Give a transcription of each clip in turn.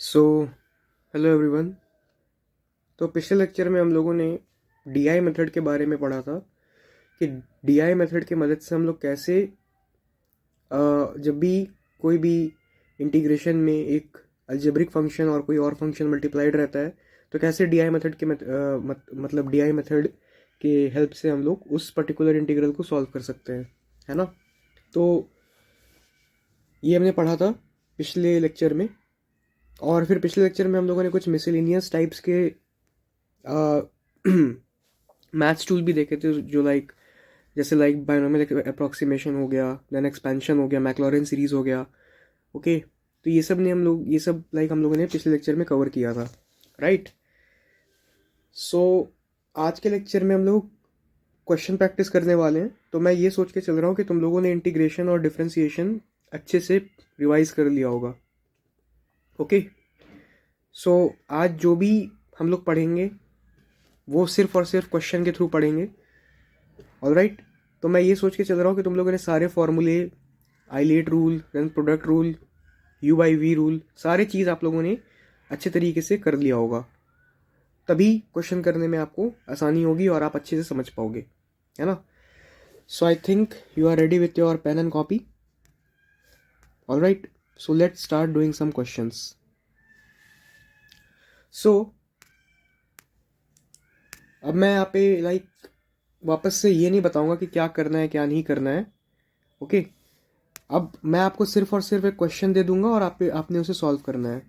So hello everyone. तो पिछले lecture में हम लोगों ने डीआई मेथड के बारे में पढ़ा था कि डीआई मेथड की मदद से हम लोग कैसे जब भी कोई भी इंटीग्रेशन में एक अलजेब्रिक फंक्शन और कोई और फंक्शन मल्टीप्लाइड रहता है तो कैसे डीआई मेथड के मतलब डीआई मेथड के हेल्प से हम लोग उस पर्टिकुलर इंटीग्रल को सॉल्व कर सकते हैं, है ना। तो ये हमने पढ़ा था पिछले लेक्चर में। और फिर पिछले लेक्चर में हम लोगों ने कुछ मिसलिनियस टाइप्स के मैथ्स टूल भी देखे थे जो जैसे बायनोमियल अप्रोक्सीमेशन हो गया, देन एक्सपेंशन हो गया, मैक्लॉरेन सीरीज हो गया। ओके, तो ये सब हम लोगों ने पिछले लेक्चर में कवर किया था, राइट। सो आज के लेक्चर में हम लोग क्वेश्चन प्रैक्टिस करने वाले हैं। तो मैं ये सोच के चल रहा हूँ कि तुम लोगों ने इंटीग्रेशन और डिफरेंशिएशन अच्छे से रिवाइज कर लिया होगा। ओके, सो आज जो भी हम लोग पढ़ेंगे वो सिर्फ और सिर्फ क्वेश्चन के थ्रू पढ़ेंगे, ऑलराइट। तो मैं ये सोच के चल रहा हूँ कि तुम लोगों ने सारे फॉर्मूले, ILATE rule, then product rule, u by v rule, सारे चीज़ आप लोगों ने अच्छे तरीके से कर लिया होगा। तभी क्वेश्चन करने में आपको आसानी होगी और आप अच्छे से समझ पाओगे, है ना। So I think you are ready with your pen and copy, alright. So let's start doing some questions. So अब मैं यहाँ पे वापस से ये नहीं बताऊंगा कि क्या करना है क्या नहीं करना है, ओके। अब मैं आपको सिर्फ और सिर्फ एक क्वेश्चन दे दूंगा और आपने उसे सॉल्व करना है,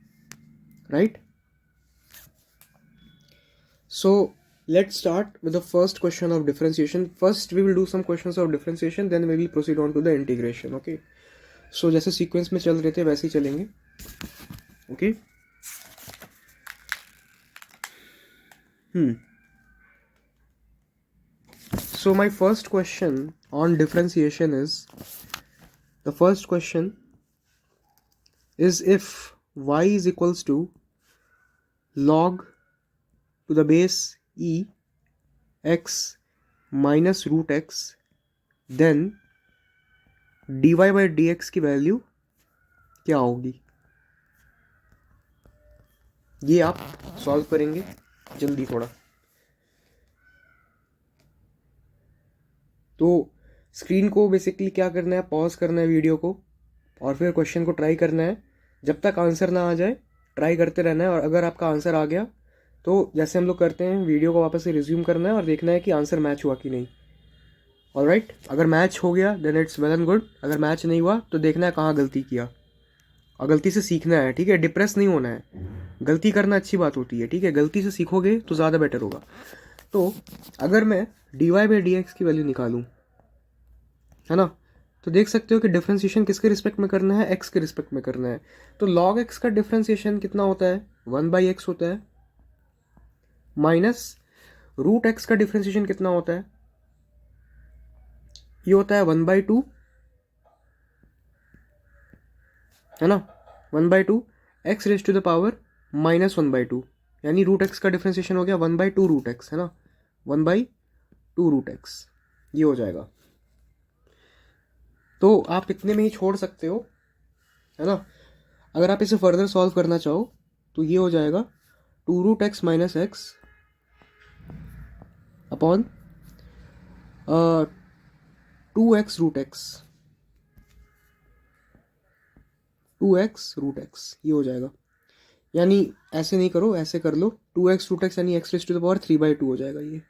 right. So let's start with the first question of differentiation. First we will do some questions of differentiation, then we will proceed on to the integration, okay. So जैसे सीक्वेंस में चल रहे थे वैसे ही चलेंगे, okay. So my first question on differentiation is, the first question is if y is equals to log to the base e x minus root x, then dy by dx की value क्या होगी। ये आप solve करेंगे जल्दी थोड़ा। तो screen को बेसिकली क्या करना है, पॉज करना है वीडियो को और फिर क्वेश्चन को ट्राई करना है। जब तक आंसर ना आ जाए ट्राई करते रहना है, और अगर आपका आंसर आ गया तो जैसे हम लोग करते हैं वीडियो को वापस से रिज्यूम करना है और देखना है कि आंसर मैच हुआ कि नहीं, ऑलराइट। अगर मैच हो गया then it's well and good, अगर मैच नहीं हुआ तो देखना है कहाँ गलती किया और गलती से सीखना है, ठीक है। डिप्रेस नहीं होना है, गलती करना अच्छी बात होती है, ठीक है। गलती से सीखोगे तो ज़्यादा बेटर होगा। तो अगर मैं d y by d x की वैल्यू निकालूँ, है ना, तो देख सकते हो कि डिफरेंशिएशन किसके रिस्पेक्ट में करना है, एक्स के रिस्पेक्ट में करना है। तो लॉग एक्स का डिफरेंशिएशन कितना होता है, 1/x होता है, माइनस रूट एक्स का डिफरेंशिएशन कितना होता है, ये होता है 1/2, है ना। 1/2 x raise to the power -1/2, यानी रूट एक्स का डिफरेंशिएशन हो गया 1/2 रूट एक्स, है ना, 1/2 रूट एक्स, ये हो जाएगा। तो आप इतने में ही छोड़ सकते हो, है ना। अगर आप इसे फर्दर सॉल्व करना चाहो तो ये हो जाएगा 2 root x minus x upon 2x root x, 2x root x, ये हो जाएगा। यानी ऐसे नहीं करो, ऐसे कर लो, 2x रूट एक्स यानी x raise to the power 3/2 हो जाएगा ये,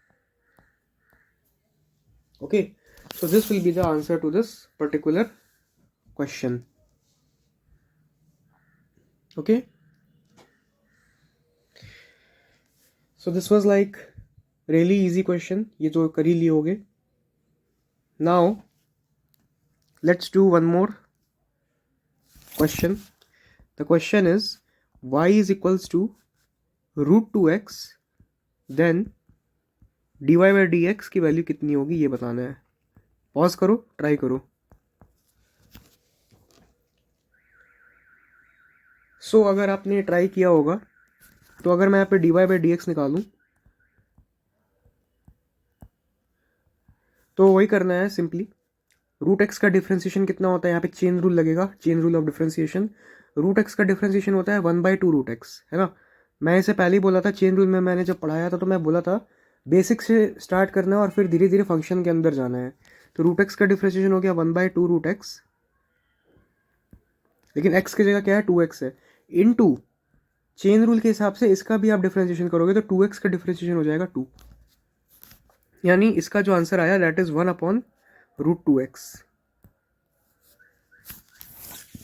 okay. So this will be the answer to this particular question, okay. So this was really easy question, ये तो कर ही लिए होगे। Now let's do one more question. The question is y is equals to root 2x, then dy by dx की value कितनी होगी ये बताना है। पॉज करो, ट्राई करो। सो अगर आपने ट्राई किया होगा तो अगर मैं यहाँ पे dy by dx निकालूं तो वही करना है सिंपली। रूट एक्स का डिफ्रेंसिएशन कितना होता है, यहाँ पे चेन रूल लगेगा, chain rule of differentiation. Root x का डिफ्रेंसिएशन होता है 1/2√x, है ना। मैं इसे पहले ही बोला था, चेन रूल में मैंने जब पढ़ाया था तो मैं बोला था बेसिक से स्टार्ट करना है और फिर धीरे धीरे फंक्शन के अंदर जाना है। तो रूट एक्स का डिफ्रेंसिएशन हो गया 1/2√x, लेकिन x की जगह क्या है 2x है, इन टू चेन रूल के हिसाब से इसका भी आप डिफ्रेंसिएशन करोगे तो 2x का डिफ्रेंसिएशन हो जाएगा 2, यानी इसका जो आंसर आया दैट इज 1/√2x।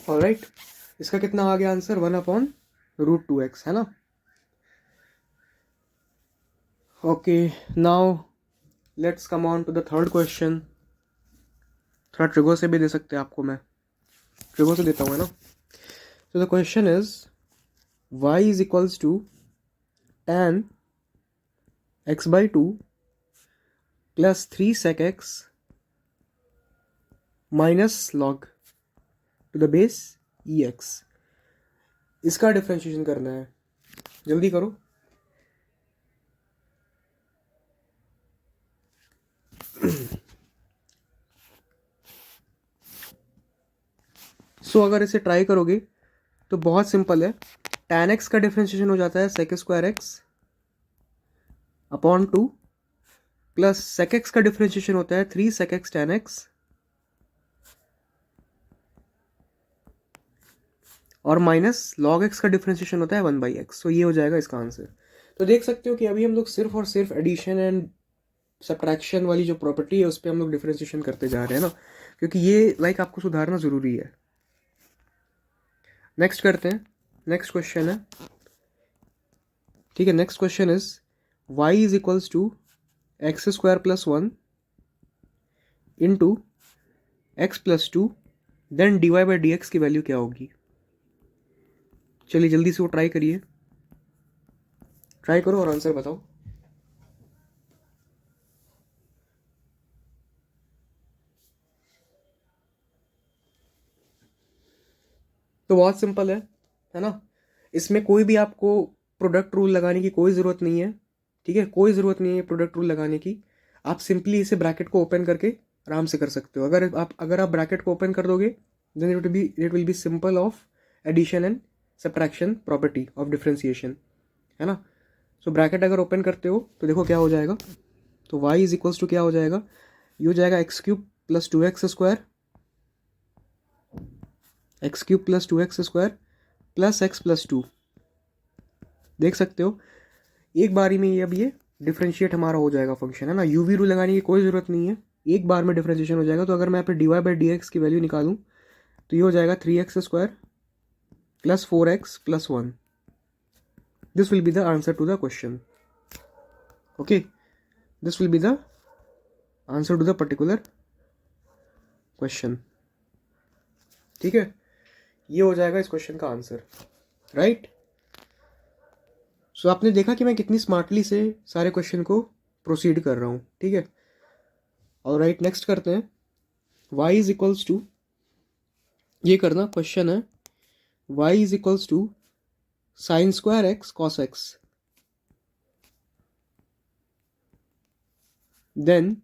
ऑलराइट, इसका कितना आ गया आंसर 1/√2x, है ना। Okay, now let's come on to the third question. थोड़ा ट्रिगो से भी दे सकते हैं आपको, मैं ट्रिगो से देता हूँ, है ना। तो the question is y is equals to tan x/2 plus 3 sec x minus log to the base ex। इसका डिफ्रेंशिएशन करना है, जल्दी करो। अगर इसे ट्राई करोगे तो बहुत सिंपल है। tan x का डिफ्रेंशिएशन हो जाता है sec² x upon 2 plus sec x का डिफ्रेंशिएशन होता है 3 sec x tan x और माइनस log x का डिफ्रेंशिएशन होता है 1/x। ये हो जाएगा इसका आंसर। तो देख सकते हो कि अभी हम लोग सिर्फ और सिर्फ एडिशन एंड सब्ट्रैक्शन वाली जो प्रॉपर्टी है उस पर हम लोग डिफ्रेंशिएशन करते जा रहे हैं ना, क्योंकि ये आपको सुधारना ज़रूरी है। नेक्स्ट करते हैं, नेक्स्ट क्वेश्चन है, ठीक है। Next question is y is equals to x² plus 1 into x plus 2 then dy/dx की वैल्यू क्या होगी। चलिए जल्दी से वो ट्राई करिए, ट्राई करो और आंसर बताओ। तो बहुत सिंपल है ना। इसमें कोई भी आपको प्रोडक्ट रूल लगाने की कोई ज़रूरत नहीं है, ठीक है। कोई ज़रूरत नहीं है प्रोडक्ट रूल लगाने की। आप सिंपली इसे ब्रैकेट को ओपन करके आराम से कर सकते हो। अगर आप ब्रैकेट को ओपन कर दोगे then it will be simple of addition and subtraction property of differentiation, है ना। ब्रैकेट अगर ओपन करते हो तो देखो क्या हो जाएगा। तो y इज इक्वल्स टू क्या हो जाएगा, ये हो जाएगा x³ plus 2x² x³ plus 2x² plus x plus 2। देख सकते हो एक बारी में ये डिफ्रेंशिएट हमारा हो जाएगा फंक्शन, है ना। यूवी रूल लगाने की कोई ज़रूरत नहीं है, एक बार में डिफ्रेंशिएशन हो जाएगा। तो अगर मैं यहाँ पे dy/dx की वैल्यू निकालूं तो ये हो जाएगा 3x² plus 4x plus 1। This will be the answer to the question. Okay, this will be the answer to the particular question, ठीक है। ये हो जाएगा इस क्वेश्चन का आंसर, राइट। आपने देखा कि मैं कितनी स्मार्टली से सारे क्वेश्चन को प्रोसीड कर रहा हूँ, ठीक है। और राइट, नेक्स्ट करते हैं। y इज इक्वल्स टू, ये करना क्वेश्चन है, y is equals to sin² x cos x then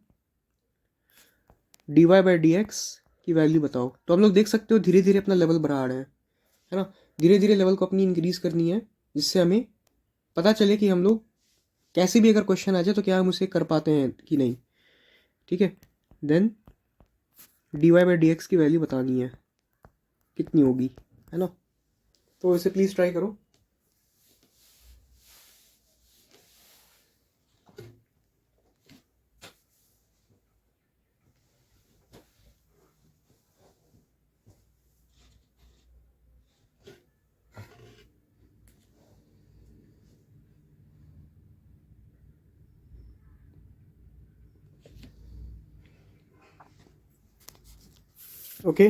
dy/dx की वैल्यू बताओ। तो हम लोग देख सकते हो धीरे धीरे अपना लेवल बढ़ा रहे हैं, है ना। धीरे धीरे लेवल को अपनी इंक्रीज करनी है, जिससे हमें पता चले कि हम लोग कैसे भी अगर क्वेश्चन आ जाए तो क्या हम उसे कर पाते हैं कि नहीं, ठीक है। देन dy/dx की वैल्यू बतानी है कितनी होगी, है ना। तो इसे प्लीज़ ट्राई करो। ओके,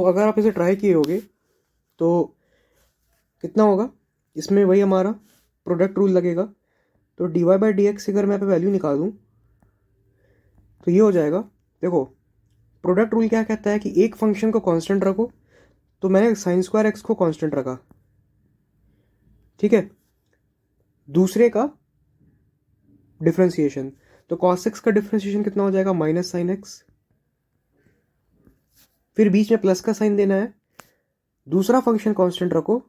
अगर आप इसे ट्राई किए होगे तो कितना होगा, इसमें वही हमारा प्रोडक्ट रूल लगेगा। तो dy/dx अगर मैं पे वैल्यू निकालूं तो ये हो जाएगा। देखो प्रोडक्ट रूल क्या कहता है कि एक फंक्शन को कांस्टेंट रखो, तो मैंने sin² x को कांस्टेंट रखा, ठीक है। दूसरे का डिफ्रेंसिएशन, तो cos x का डिफ्रेंसिएशन कितना हो जाएगा, माइनस sin x फिर बीच में प्लस का साइन देना है, दूसरा फंक्शन कांस्टेंट रखो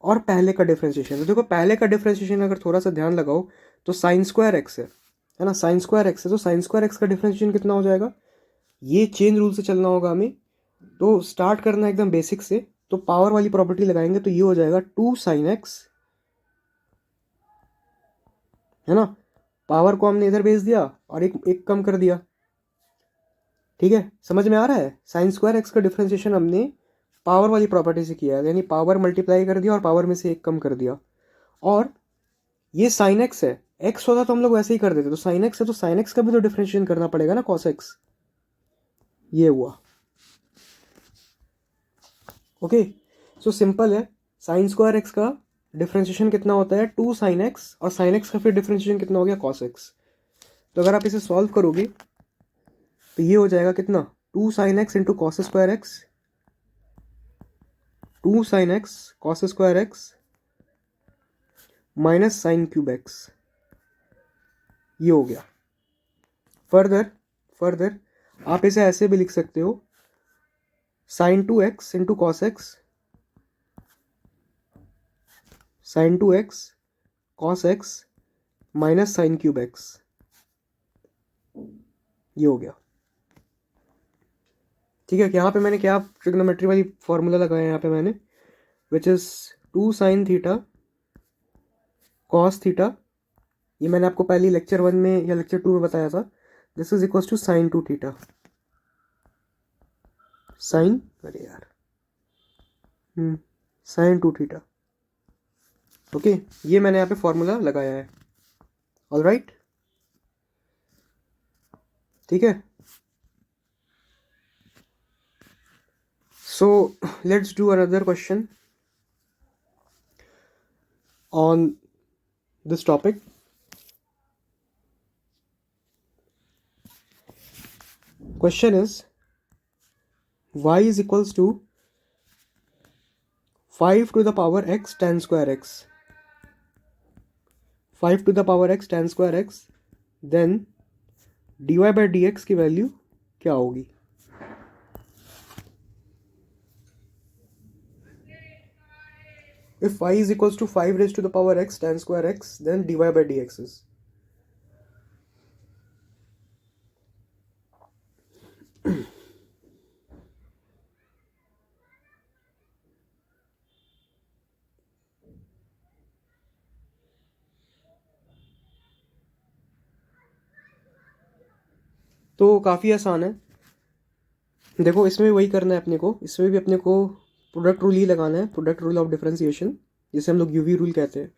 और पहले का डिफरेंशिएशन। तो देखो पहले का डिफरेंशिएशन अगर थोड़ा सा ध्यान लगाओ तो साइन स्क्वायर एक्स है ना, साइन स्क्वायर एक्स है, तो साइन स्क्वायर एक्स का डिफरेंशिएशन कितना हो जाएगा, ये चेन रूल से चलना होगा हमें। तो स्टार्ट करना एकदम बेसिक से, तो पावर वाली प्रॉपर्टी लगाएंगे तो ये हो जाएगा 2 साइन एक्स, है ना, पावर को हमने इधर भेज दिया और एक एक कम कर दिया। ठीक है, समझ में आ रहा है, साइन स्क्वायर एक्स का डिफरेंशिएशन हमने पावर वाली प्रॉपर्टी से किया है, यानी पावर मल्टीप्लाई कर दिया और पावर में से एक कम कर दिया। और ये साइन एक्स है, एक्स होता तो हम लोग वैसे ही कर देते, तो साइन एक्स है तो साइन एक्स का भी तो डिफरेंशिएशन करना पड़ेगा ना, कॉस एक्स। ये हुआ। ओके, सो सिंपल है, साइन स्क्वायर एक्स का डिफरेंशिएशन कितना होता है 2 साइन एक्स, और साइन एक्स का फिर डिफरेंशिएशन कितना हो गया कॉस एक्स। तो अगर आप इसे सॉल्व करोगे तो ये हो जाएगा कितना, 2 sine x into cos square x, 2 sine x cos square x minus sine cube x, ये हो गया। फर्दर आप इसे ऐसे भी लिख सकते हो, sine 2x into cos x, sine 2x cos x minus sine cube x, ये हो गया। ठीक है, यहाँ पे मैंने क्या ट्रिग्नोमेट्री वाली फॉर्मूला लगाया है यहाँ पे मैंने, which is 2 sine theta cos theta, ये मैंने आपको पहले लेक्चर 1 में या लेक्चर 2 में बताया था, this is equal to sine 2 theta, sine, अरे यार, साइन 2 थीटा। ओके, ये मैंने यहाँ पे फॉर्मूला लगाया है। ऑलराइट, ठीक है। So let's do another question on this topic. Question is y is equals to 5 to the power x tan square x, 5 to the power x tan square x, then dy by dx की value क्या होगी। If y is equals to 5 raised to the power x tan square x, then dy by dx is, तो काफ़ी आसान है। देखो इसमें भी वही करना है अपने को, इसमें भी अपने को प्रोडक्ट रूल ही लगाना है, प्रोडक्ट रूल ऑफ डिफरेंशिएशन, जिसे हम लोग यूवी रूल कहते हैं।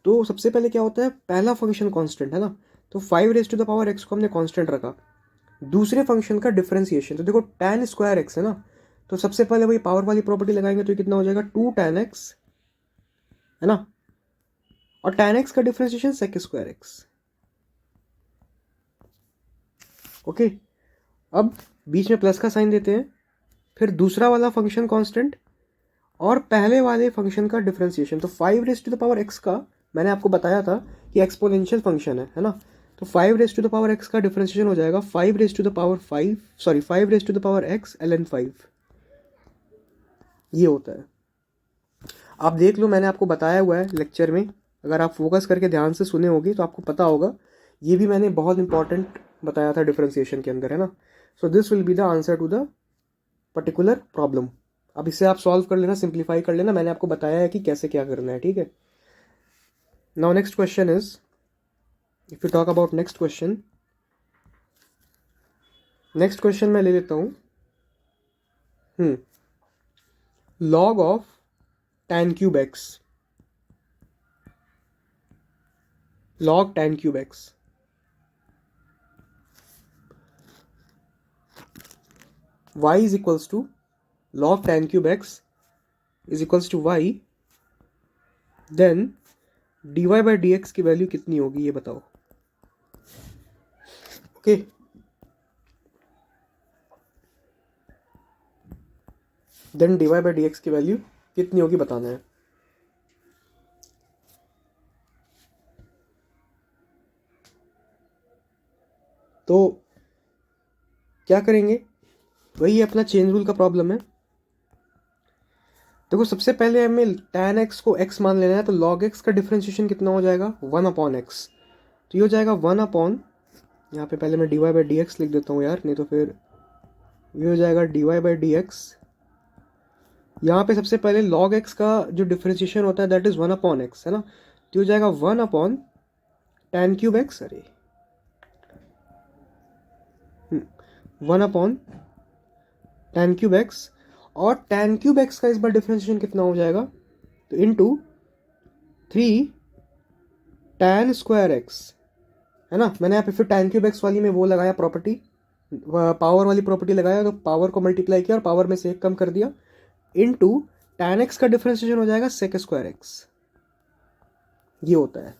तो सबसे पहले क्या होता है, पहला फंक्शन कांस्टेंट है ना, तो 5 raise to the power x को हमने कांस्टेंट रखा, दूसरे फंक्शन का डिफरेंशिएशन, तो देखो tan स्क्वायर एक्स है ना, तो सबसे पहले वही पावर वाली प्रॉपर्टी लगाएंगे तो ये कितना हो जाएगा 2 tan x, है ना, और tan x का differentiation sec square x. Okay, अब बीच में प्लस का साइन देते हैं, फिर दूसरा वाला फंक्शन कांस्टेंट और पहले वाले फंक्शन का डिफरेंशिएशन। तो 5 raise to the power x का मैंने आपको बताया था कि एक्सपोनेंशियल फंक्शन है ना, तो 5 raise to the power x का डिफरेंशिएशन हो जाएगा 5 raise to the power 5, sorry 5 raise to the power x ln 5, ये होता है। आप देख लो, मैंने आपको बताया हुआ है लेक्चर में, अगर आप फोकस करके ध्यान से सुने होगे तो आपको पता होगा, ये भी मैंने बहुत इंपॉर्टेंट बताया था डिफरेंशिएशन के अंदर, है ना। So this will be the answer to the particular problem. अब इसे आप सॉल्व कर लेना, सिंप्लीफाई कर लेना, मैंने आपको बताया है कि कैसे क्या करना है, ठीक है। Now next question is, if you talk about next question, next question मैं ले लेता हूँ, log of tan cube x, log tan cube x, y is equals to log tan cube x is equals to y, then dy by dx की value कितनी होगी ये बताओ। Okay, then dy by dx की value कितनी होगी बताना है। तो क्या करेंगे, वही अपना चेन रूल का प्रॉब्लम है। देखो सबसे पहले हमें tan x को x मान लेना है, तो log x का डिफ्रेंशिएशन कितना हो जाएगा 1/x। तो ये हो जाएगा 1 अपॉन, यहाँ पे पहले मैं dy बाई डी एक्स लिख देता हूँ यार, नहीं तो फिर ये हो जाएगा dy बाई डी एक्स। यहाँ पे सबसे पहले log x का जो डिफ्रेंशिएशन होता है दैट इज 1/x है ना, तो हो जाएगा 1 अपॉन tan क्यूब x, अरे 1 अपॉन tan क्यूब x, और tan क्यूब x का इस बार डिफ्रेंशिएशन कितना हो जाएगा, तो इनटू 3 tan स्क्वायर x है ना। मैंने यहाँ पे फिर tan क्यूब x वाली में वो लगाया प्रॉपर्टी, पावर वाली प्रॉपर्टी लगाया, तो पावर को मल्टीप्लाई किया और पावर में से एक कम कर दिया, इनटू tan x का डिफ्रेंशिएशन हो जाएगा sec स्क्वायर x, ये होता है।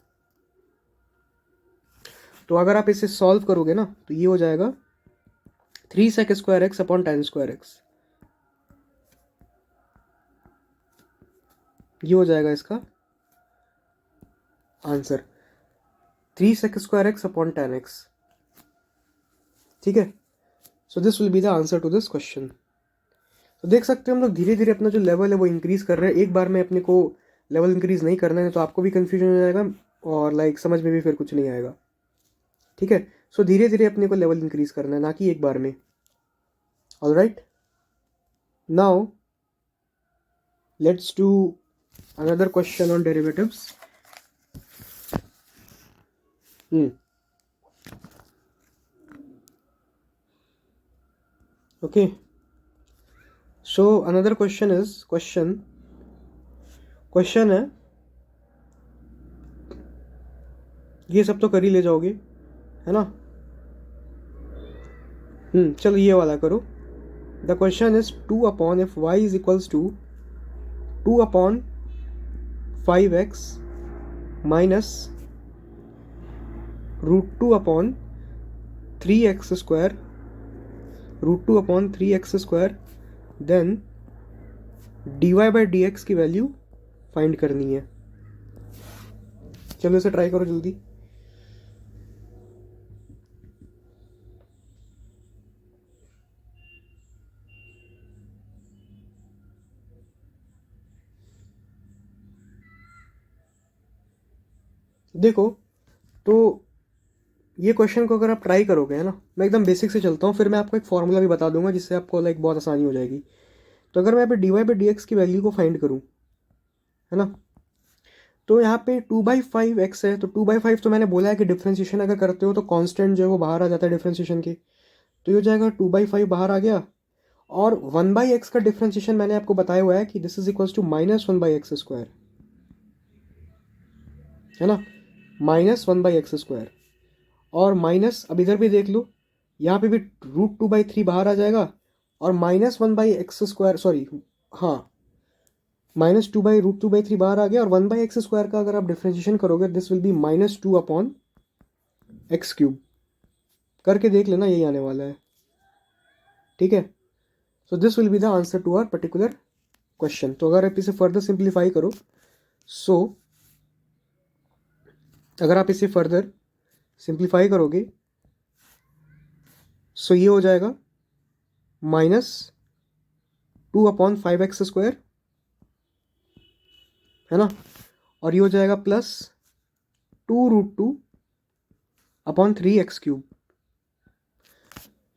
तो अगर आप इसे सॉल्व करोगे ना तो ये हो जाएगा 3 sec square x upon tan square x, ये हो जाएगा इसका answer 3 sec square x upon tan x। ठीक है, so this will be the answer to this question. तो देख सकते हैं हम लोग धीरे धीरे अपना जो लेवल है वो इंक्रीज कर रहे हैं। एक बार में अपने को लेवल इंक्रीज नहीं करना है तो आपको भी कंफ्यूजन हो जाएगा और लाइक समझ में भी फिर कुछ नहीं आएगा। ठीक है, सो धीरे धीरे अपने को लेवल इंक्रीज करना है, ना कि एक बार में। Alright, now let's do another question on derivatives. Okay, so another question is question है, ये सब तो कर ही ले जाओगे है ना। चलो ये वाला करो। The question is 2 upon if y is equals to 2 upon 5x minus √2 upon 3x square, √2 upon 3x square, then dy by d x की वैल्यू फाइंड करनी है। चलो इसे ट्राई करो जल्दी। देखो तो ये क्वेश्चन को अगर आप ट्राई करोगे है ना, मैं एकदम बेसिक से चलता हूँ, फिर मैं आपको एक फॉर्मूला भी बता दूंगा जिससे आपको लाइक बहुत आसानी हो जाएगी। तो अगर मैं यहाँ पे dy बाई डी एक्स की वैल्यू को फाइंड करूँ है ना, तो यहाँ पे 2/5x है, तो 2/5 तो मैंने बोला है कि डिफ्रेंशिएशन अगर करते हो तो कांस्टेंट जो है वो बाहर आ जाता है डिफ्रेंशिएशन के, तो ये हो जाएगा 2/5 बाहर आ गया। और 1/x का डिफ्रेंशिएशन मैंने आपको बताया हुआ है कि this is equals to -1/x square है ना, -1/x स्क्वायर। और माइनस, अब इधर भी देख लो, यहाँ पे भी √2/3 बाहर आ जाएगा, और -1/x स्क्वायर, सॉरी हाँ, -2/√2/3 बाहर आ गया, और 1/x स्क्वायर का अगर आप डिफ्रेंशिएशन करोगे this will be -2 upon x cube. करके देख लेना, यही आने वाला है। ठीक है, so this will be the answer to our particular question. तो अगर आप इसे फर्दर सिंप्लीफाई करो, सो अगर आप इसे फर्दर सिंप्लीफाई करोगे सो ये हो जाएगा -2 अपॉन 5x स्क्वायर है ना, और ये हो जाएगा +2√2 अपॉन 3x क्यूब।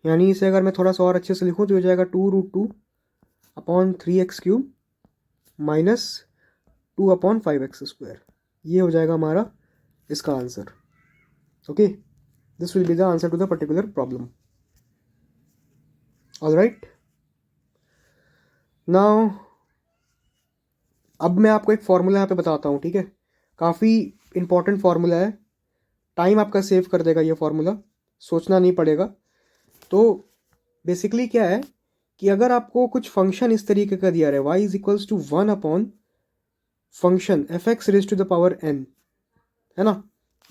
यानी इसे अगर मैं थोड़ा सा और अच्छे से लिखूं तो हो जाएगा 2√2 upon 3x cube -2 upon 5x square. ये हो जाएगा हमारा इसका answer. Okay, this will be the answer to the particular problem. Alright, now अब मैं आपको एक फॉर्मूला यहाँ पे बताता हूँ। ठीक है, काफ़ी इंपॉर्टेंट फॉर्मूला है, टाइम आपका सेव कर देगा ये फॉर्मूला, सोचना नहीं पड़ेगा। तो बेसिकली क्या है कि अगर आपको कुछ फंक्शन इस तरीके का दिया रहे, y is equals to 1 upon function f(x) raise to the power n है ना,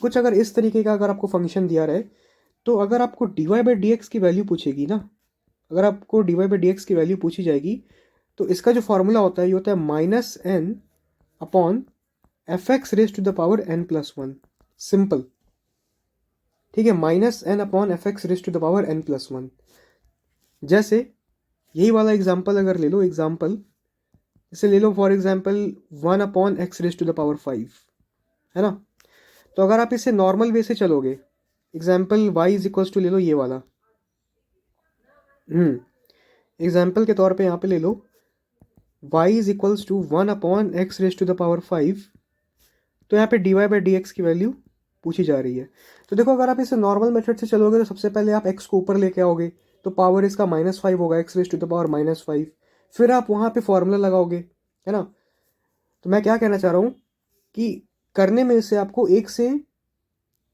कुछ अगर इस तरीके का अगर आपको फंक्शन दिया रहे, तो अगर आपको dy बाई डी एक्स की वैल्यू पूछेगी ना, अगर आपको dy बाई डी एक्स की वैल्यू पूछी जाएगी, तो इसका जो फॉर्मूला होता है ये होता है -n upon f(x) raise to the power n+1। Simple, ठीक है, -n upon f(x) raise to the power n+1। जैसे यही वाला एग्जाम्पल अगर ले लो, एग्जाम्पल जैसे ले लो फॉर एग्जाम्पल 1/x⁵5, है ना। तो अगर आप इसे नॉर्मल वे से चलोगे, example y is equals to ले लो ये वाला, एग्जाम्पल के तौर पे यहाँ पे ले लो y is equals to 1/x⁵5, तो यहाँ पे dy/dx की वैल्यू पूछी जा रही है। तो देखो अगर आप इसे नॉर्मल मेथड से चलोगे तो सबसे पहले आप x को ऊपर लेके आओगे, तो पावर इसका -5 होगा, x⁻⁻5। फिर आप वहाँ पे फॉर्मूला लगाओगे, है ना। तो मैं क्या कहना चाह रहा हूँ कि करने में इसे आपको 1 से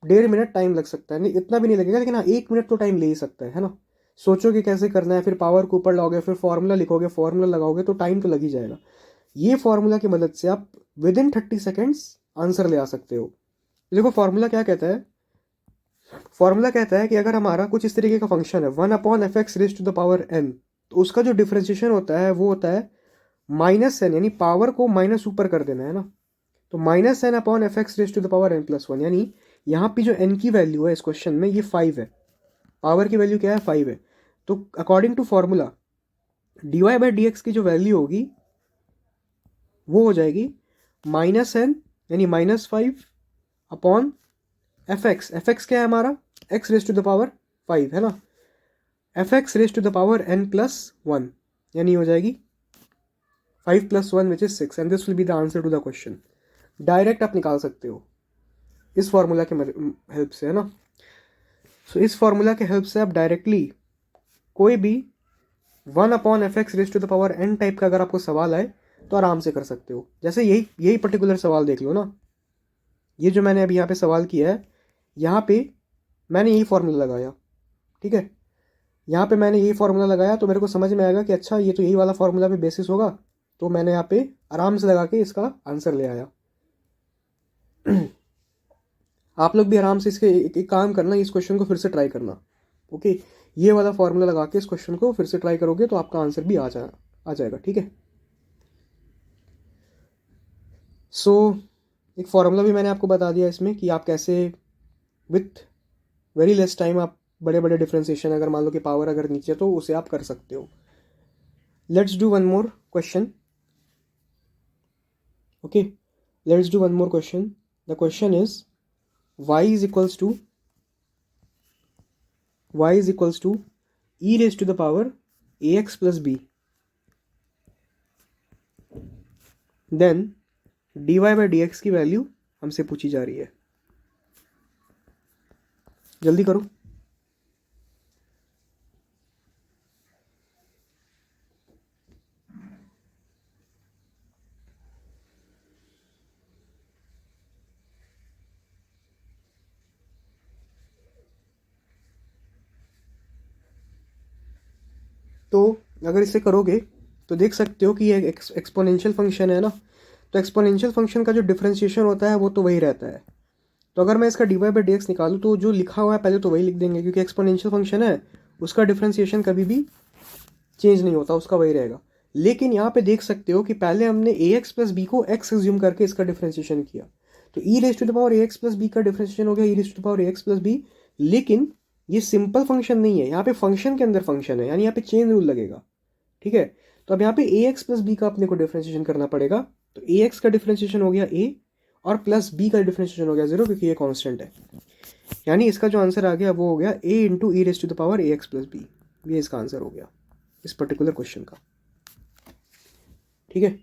1.5 मिनट टाइम लग सकता है, नहीं इतना भी नहीं लगेगा, लेकिन हाँ 1 मिनट तो टाइम ले ही सकता है ना। सोचोगे कैसे करना है, फिर पावर को ऊपर लाओगे, फिर फॉर्मूला लिखोगे, फॉर्मूला लगाओगे, तो टाइम तो लग ही जाएगा। ये फॉर्मूला की मदद से आप विद इन 30 सेकेंड्स आंसर ले आ सकते हो। देखो फॉर्मूला क्या कहता है, फॉर्मूला कहता है कि अगर हमारा कुछ इस तरीके का फंक्शन है 1/f(n), तो उसका जो डिफ्रेंशिएशन होता है वो होता है -n, यानी पावर को माइनस ऊपर कर देना, है ना। तो -n/f(n+1), यानी यहाँ पे जो n की वैल्यू है इस क्वेश्चन में ये 5 है, पावर की वैल्यू क्या है 5 है। तो अकॉर्डिंग टू फॉर्मूला dy/dx की जो वैल्यू होगी वो हो जाएगी -n यानी -5/fx क्या है हमारा, x⁻5 है ना, fx⁻n+1, यानी हो जाएगी 5 + 1 which is 6, and this will be the answer to the question. Direct आप निकाल सकते हो इस फॉर्मूला के हेल्प से, है ना। सो इस फॉर्मूला के हेल्प से आप डायरेक्टली कोई भी 1/f(x⁻n) टाइप का अगर आपको सवाल आए तो आराम से कर सकते हो। जैसे यही पर्टिकुलर सवाल देख लो ना, ये जो मैंने अभी यहाँ पे सवाल किया है, यहाँ पे मैंने यही फॉर्मूला लगाया, ठीक है। यहाँ पे मैंने यही फॉर्मूला लगाया तो मेरे को समझ में आएगा कि अच्छा ये तो यही वाला फॉर्मूला पे बेसिस होगा, तो मैंने यहाँ पे आराम से लगा के इसका आंसर ले आया। आप लोग भी आराम से इसके एक काम करना, इस क्वेश्चन को फिर से ट्राई करना, ओके। ये वाला फॉर्मूला लगा के इस क्वेश्चन को फिर से ट्राई करोगे तो आपका आंसर भी आ जाएगा, ठीक है। सो एक फॉर्मूला भी मैंने आपको बता दिया इसमें कि आप कैसे विथ वेरी लेस टाइम आप बड़े बड़े डिफ्रेंसिएशन, अगर मान लो कि पावर अगर नीचे तो उसे आप कर सकते हो। Let's do one more question, okay, let's do one more question. The question is y is equals to e⁻ax plus b, then dy/dx की वैल्यू हमसे पूछी जा रही है। जल्दी करो। तो अगर इसे करोगे तो देख सकते हो कि ये एक्सपोनेंशियल फंक्शन है ना, तो एक्सपोनेंशियल फंक्शन का जो डिफरेंशिएशन होता है वो तो वही रहता है। तो अगर मैं इसका dy/dx निकालूँ तो जो लिखा हुआ है पहले तो वही लिख देंगे, क्योंकि एक्सपोनेंशियल फंक्शन है, उसका डिफरेंशिएशन कभी भी चेंज नहीं होता, उसका वही रहेगा। लेकिन यहाँ पे देख सकते हो कि पहले हमने ax प्लस बी को x एज्यूम करके इसका डिफरेंशिएशन किया, तो e⁻ax प्लस बी का डिफरेंशिएशन हो गया e⁻ax प्लस बी। लेकिन ये सिंपल फंक्शन नहीं है, यहाँ पे फंक्शन के अंदर फंक्शन है, यानी यहाँ पे चेन रूल लगेगा, ठीक है। तो अब यहाँ पे ax प्लस बी का अपने को डिफरेंशिएशन करना पड़ेगा, तो ax का डिफरेंशिएशन हो गया a और प्लस b का डिफरेंशिएशन हो गया 0, क्योंकि ये कांस्टेंट है। यानी इसका जो आंसर आ गया वो हो गया a × e⁻ax प्लस बी, ये इसका आंसर हो गया इस पर्टिकुलर क्वेश्चन का, ठीक है।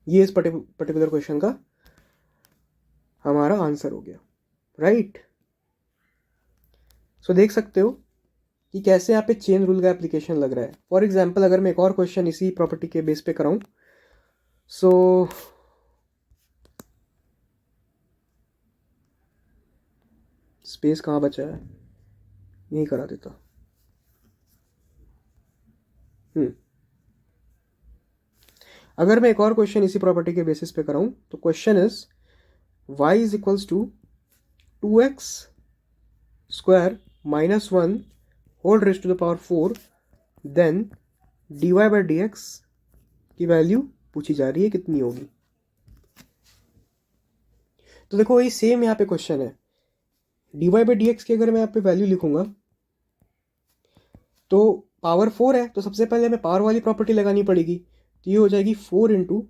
ये इस पर्टिकुलर क्वेश्चन का हमारा आंसर हो गया, राइट। सो देख सकते हो कि कैसे यहाँ पे चेन रूल का एप्लीकेशन लग रहा है। फॉर एग्जाम्पल अगर मैं एक और क्वेश्चन इसी प्रॉपर्टी के बेस पे कराऊं, सो स्पेस कहाँ बचा है, यही करा देता। अगर मैं एक और क्वेश्चन इसी प्रॉपर्टी के बेसिस पे कराऊं तो question is y is equals to 2x² - 1 whole raise to the power 4, then dy/dx की वैल्यू पूछी जा रही है कितनी होगी। तो देखो वही सेम यहाँ पे क्वेश्चन है, dy/dx की अगर मैं यहाँ पे वैल्यू लिखूंगा तो पावर 4 है तो सबसे पहले हमें पावर वाली प्रॉपर्टी लगानी पड़ेगी, तो ये हो जाएगी 4 इंटू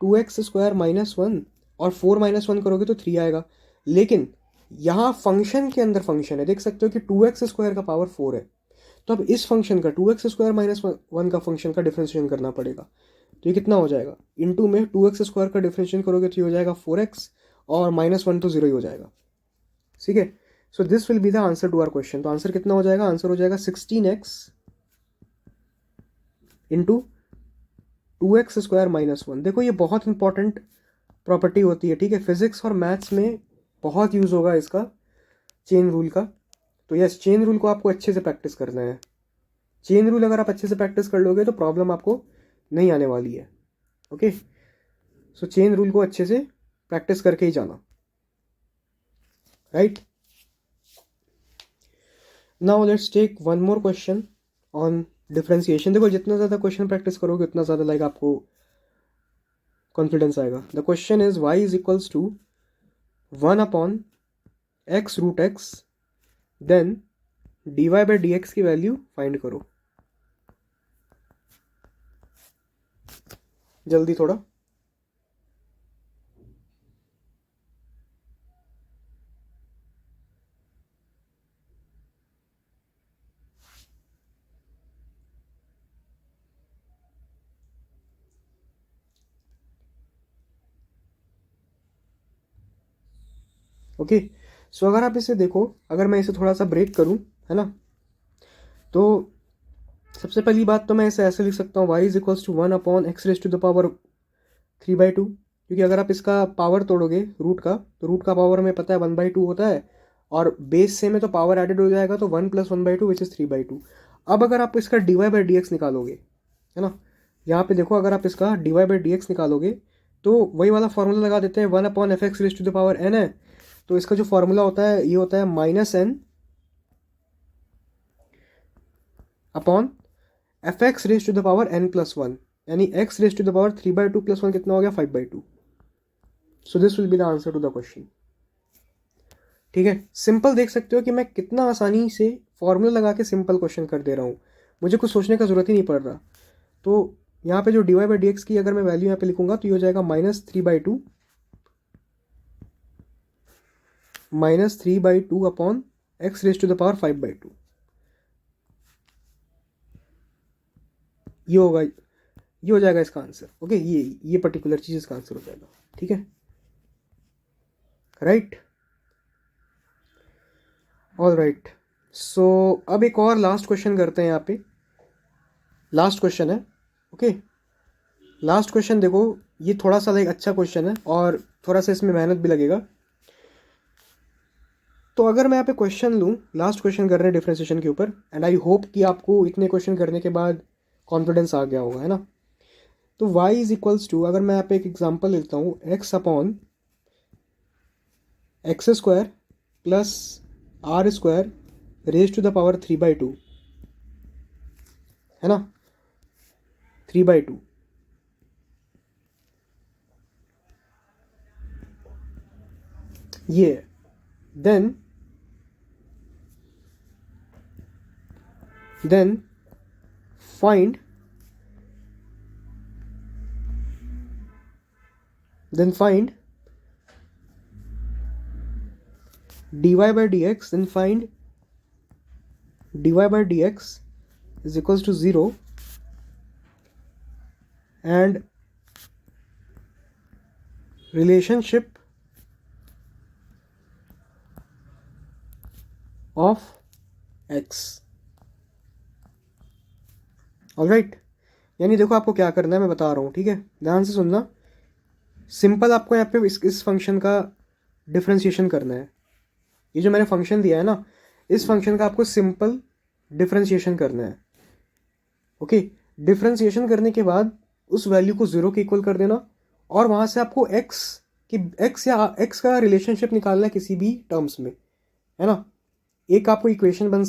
2x² - 1, और 4 - 1 करोगे तो 3 आएगा। लेकिन यहाँ फंक्शन के अंदर फंक्शन है, देख सकते हो कि 2x² का पावर 4 है, तो अब इस फंक्शन का 2x² - 1 का फंक्शन का डिफरेंशिएशन करना पड़ेगा। तो ये कितना हो जाएगा, इंटू में 2x² का डिफरेंशिएशन करोगे तो ये हो जाएगा 4x, और -1 तो 0 ही हो जाएगा। ठीक है, so this will be the answer to our question. तो आंसर कितना हो जाएगा, आंसर हो जाएगा 16x इंटू 2x² - 1। देखो ये बहुत इंपॉर्टेंट प्रॉपर्टी होती है, ठीक है, फिजिक्स और मैथ्स में बहुत यूज़ होगा इसका, चेन रूल का। तो यस, चेन रूल को आपको अच्छे से प्रैक्टिस करना है। चेन रूल अगर आप अच्छे से प्रैक्टिस कर लोगे तो प्रॉब्लम आपको नहीं आने वाली है। ओके, सो चेन रूल को अच्छे से प्रैक्टिस करके ही जाना, right. Now let's take one more question on differentiation. देखो जितना ज़्यादा क्वेश्चन प्रैक्टिस करोगे उतना ज़्यादा लाइक आपको कॉन्फिडेंस आएगा। The question is y is equals to 1/x√x, then dy/dx की वैल्यू फाइंड करो। जल्दी थोड़ा। ओके, सो अगर आप इसे देखो, अगर मैं इसे थोड़ा सा ब्रेक करूं, है ना, तो सबसे पहली बात तो मैं इसे ऐसे लिख सकता हूँ y is equals to 1/x⁻³ क्योंकि अगर आप इसका पावर तोड़ोगे रूट का, तो रूट का पावर हमें पता है 1/2 होता है, और बेस से में तो पावर एडेड हो जाएगा, तो 1 + 1/2 विच इज़ 3/2। अब अगर आप इसका dy/dx निकालोगे, है ना, यहाँ पे देखो, अगर आप इसका dy/dx निकालोगे तो वही वाला फॉर्मूला लगा देते हैं, 1/fx⁻n है, तो इसका जो फॉर्मूला होता है ये होता है -n अपॉन fx⁻n+1, यानी x⁻³ + 1 कितना हो गया, 5/2। So this will be the answer to the question. ठीक है, सिंपल, देख सकते हो कि मैं कितना आसानी से फॉर्मूला लगा के सिंपल क्वेश्चन कर दे रहा हूँ, मुझे कुछ सोचने का जरूरत ही नहीं पड़ रहा। तो यहाँ पे जो dy/dx की अगर मैं वैल्यू यहाँ पे लिखूंगा तो ये हो जाएगा -3/2 अपॉन x⁻5/2। ये होगा, ये हो जाएगा इसका आंसर। ओके, ये पर्टिकुलर चीज इसका आंसर हो जाएगा। ठीक है, राइट, ऑल राइट। सो अब एक और लास्ट क्वेश्चन करते हैं। यहाँ पे लास्ट क्वेश्चन है। ओके, लास्ट क्वेश्चन देखो, ये थोड़ा सा लाइक अच्छा क्वेश्चन है और थोड़ा सा इसमें मेहनत भी लगेगा। तो अगर मैं यहाँ पे क्वेश्चन लूँ, लास्ट क्वेश्चन कर रहे हैं डिफरेंशिएशन के ऊपर, एंड आई होप कि आपको इतने क्वेश्चन करने के बाद कॉन्फिडेंस आ गया होगा, है ना। तो y इज इक्वल्स टू, अगर मैं यहाँ पे एक एग्जांपल लेता हूँ, x/x² + r² raise to the power 3/2, है ना, 3/2। ये then find dy/dx, then find dy/dx is equals to 0 and relationship of x। Alright, यानी देखो आपको क्या करना है मैं बता रहा हूँ, ठीक है, ध्यान से सुनना। सिंपल आपको यहाँ पे इस फंक्शन का डिफरेंशिएशन करना है। ये जो मैंने फंक्शन दिया है ना, इस फंक्शन का आपको सिंपल डिफरेंशिएशन करना है। ओके, डिफरेंशिएशन करने के बाद उस वैल्यू को 0 के इक्वल कर देना, और वहाँ से आपको x या x का रिलेशनशिप निकालना है किसी भी टर्म्स में, है ना। एक आपको इक्वेशन बन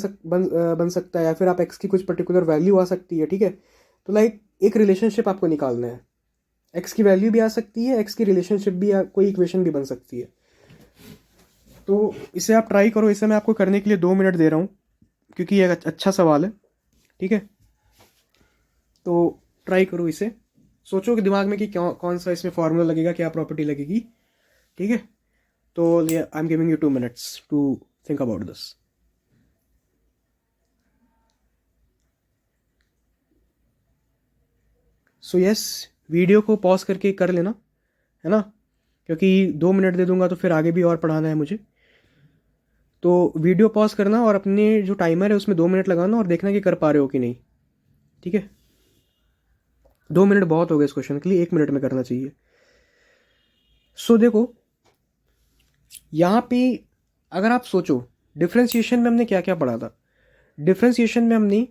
सकता है, या फिर आप x की कुछ पर्टिकुलर वैल्यू आ सकती है, ठीक है। तो लाइक एक रिलेशनशिप आपको निकालना है, x की वैल्यू भी आ सकती है, x की रिलेशनशिप भी, कोई इक्वेशन भी बन सकती है। तो इसे आप ट्राई करो। इसे मैं आपको करने के लिए 2 मिनट दे रहा हूँ क्योंकि ये अच्छा सवाल है। ठीक है, तो ट्राई करो इसे, सोचो कि दिमाग में कि कौन सा इसमें फॉर्मूला लगेगा, क्या प्रॉपर्टी लगेगी। ठीक है, तो I am giving you 2 minutes to think about this. So yes, video को पॉज करके कर लेना, है ना, क्योंकि 2 मिनट दे दूंगा तो फिर आगे भी और पढ़ाना है मुझे। तो वीडियो पॉज करना और अपने जो टाइमर है उसमें 2 मिनट लगाना और देखना कि कर पा रहे हो कि नहीं। ठीक है, 2 मिनट बहुत हो गए इस क्वेश्चन के लिए, 1 मिनट में करना चाहिए। सो देखो यहाँ पे अगर आप सोचो, डिफ्रेंशिएशन में हमने क्या क्या पढ़ा था। डिफ्रेंशिएशन में हमने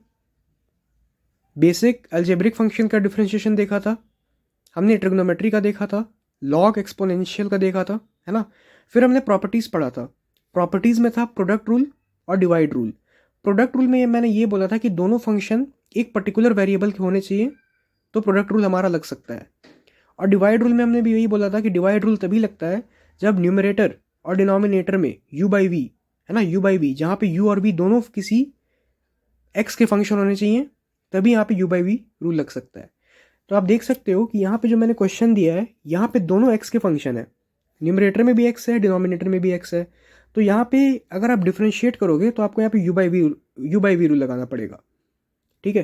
बेसिक अलजेब्रिक फंक्शन का डिफ्रेंशिएशन देखा था, हमने ट्रिग्नोमेट्री का देखा था, लॉग एक्सपोनेंशियल का देखा था, है ना। फिर हमने प्रॉपर्टीज पढ़ा था। प्रॉपर्टीज में था प्रोडक्ट रूल और डिवाइड रूल। प्रोडक्ट रूल में मैंने ये बोला था कि दोनों फंक्शन एक पर्टिकुलर वेरिएबल के होने चाहिए तो प्रोडक्ट रूल हमारा लग सकता है। और डिवाइड रूल में हमने भी यही बोला था कि डिवाइड रूल तभी लगता है जब न्यूमरेटर और डिनोमिनेटर में u बाई वी, है ना, u बाई वी, जहाँ पे u और v दोनों किसी x के फंक्शन होने चाहिए, तभी यहाँ पे u बाई वी रूल लग सकता है। तो आप देख सकते हो कि यहाँ पे जो मैंने क्वेश्चन दिया है, यहाँ पे दोनों x के फंक्शन है, न्यूमरेटर में भी x है, डिनोमिनेटर में भी x है। तो यहाँ पे अगर आप डिफ्रेंशिएट करोगे तो आपको यहाँ पे u बाई वी रूल लगाना पड़ेगा। ठीक है,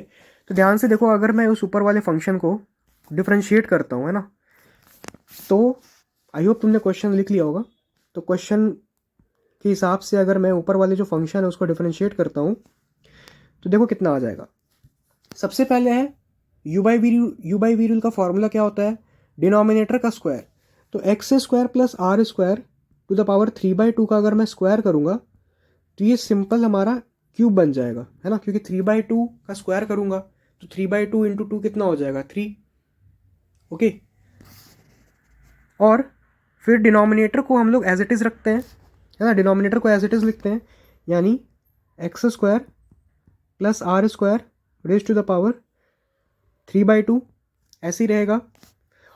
तो ध्यान से देखो, अगर मैं उस ऊपर वाले फंक्शन को डिफ्रेंशिएट करता हूँ, है ना, तो आई होप तुमने क्वेश्चन लिख लिया होगा। तो क्वेश्चन के हिसाब से अगर मैं ऊपर वाले जो फंक्शन है उसको डिफ्रेंशिएट करता हूँ तो देखो कितना आ जाएगा। सबसे पहले है u बाई वी रूल का फॉर्मूला क्या होता है, डिनोमिनेटर का स्क्वायर। तो x square plus r square to the power 3/2 का अगर मैं स्क्वायर करूँगा तो ये सिंपल हमारा क्यूब बन जाएगा, है ना, क्योंकि 3/2 का स्क्वायर करूँगा तो 3/2 इंटू 2 कितना हो जाएगा, 3। ओके, और फिर डिनोमिनेटर को हम लोग एज इट इज़ रखते हैं, है ना, डिनोमिनेटर को एज इट इज़ लिखते हैं, यानी x square plus r square raise to the power 3/2 ऐसे ही रहेगा।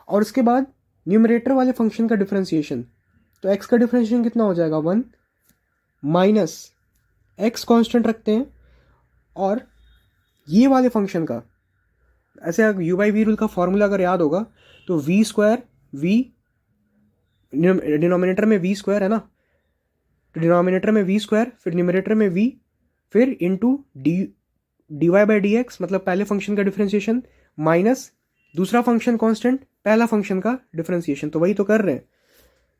और उसके बाद न्यूमरेटर वाले फंक्शन का डिफ्रेंशिएशन, तो एक्स का डिफ्रेंशिएशन कितना हो जाएगा, 1 माइनस एक्स कॉन्स्टेंट रखते हैं, और ये वाले फंक्शन का ऐसे u बाई वी रूल का फॉर्मूला अगर याद होगा तो वी स्क्वायर, वी डिनोमिनेटर में वी स्क्वायर, है ना, तो डिनोमिनेटर में वी स्क्वायर, फिर न्यूमरेटर में वी, फिर into d y by d x, मतलब पहले फंक्शन का डिफ्रेंशिएशन, माइनस दूसरा फंक्शन कांस्टेंट, पहला फंक्शन का डिफ्रेंशिएशन। तो वही तो कर रहे हैं।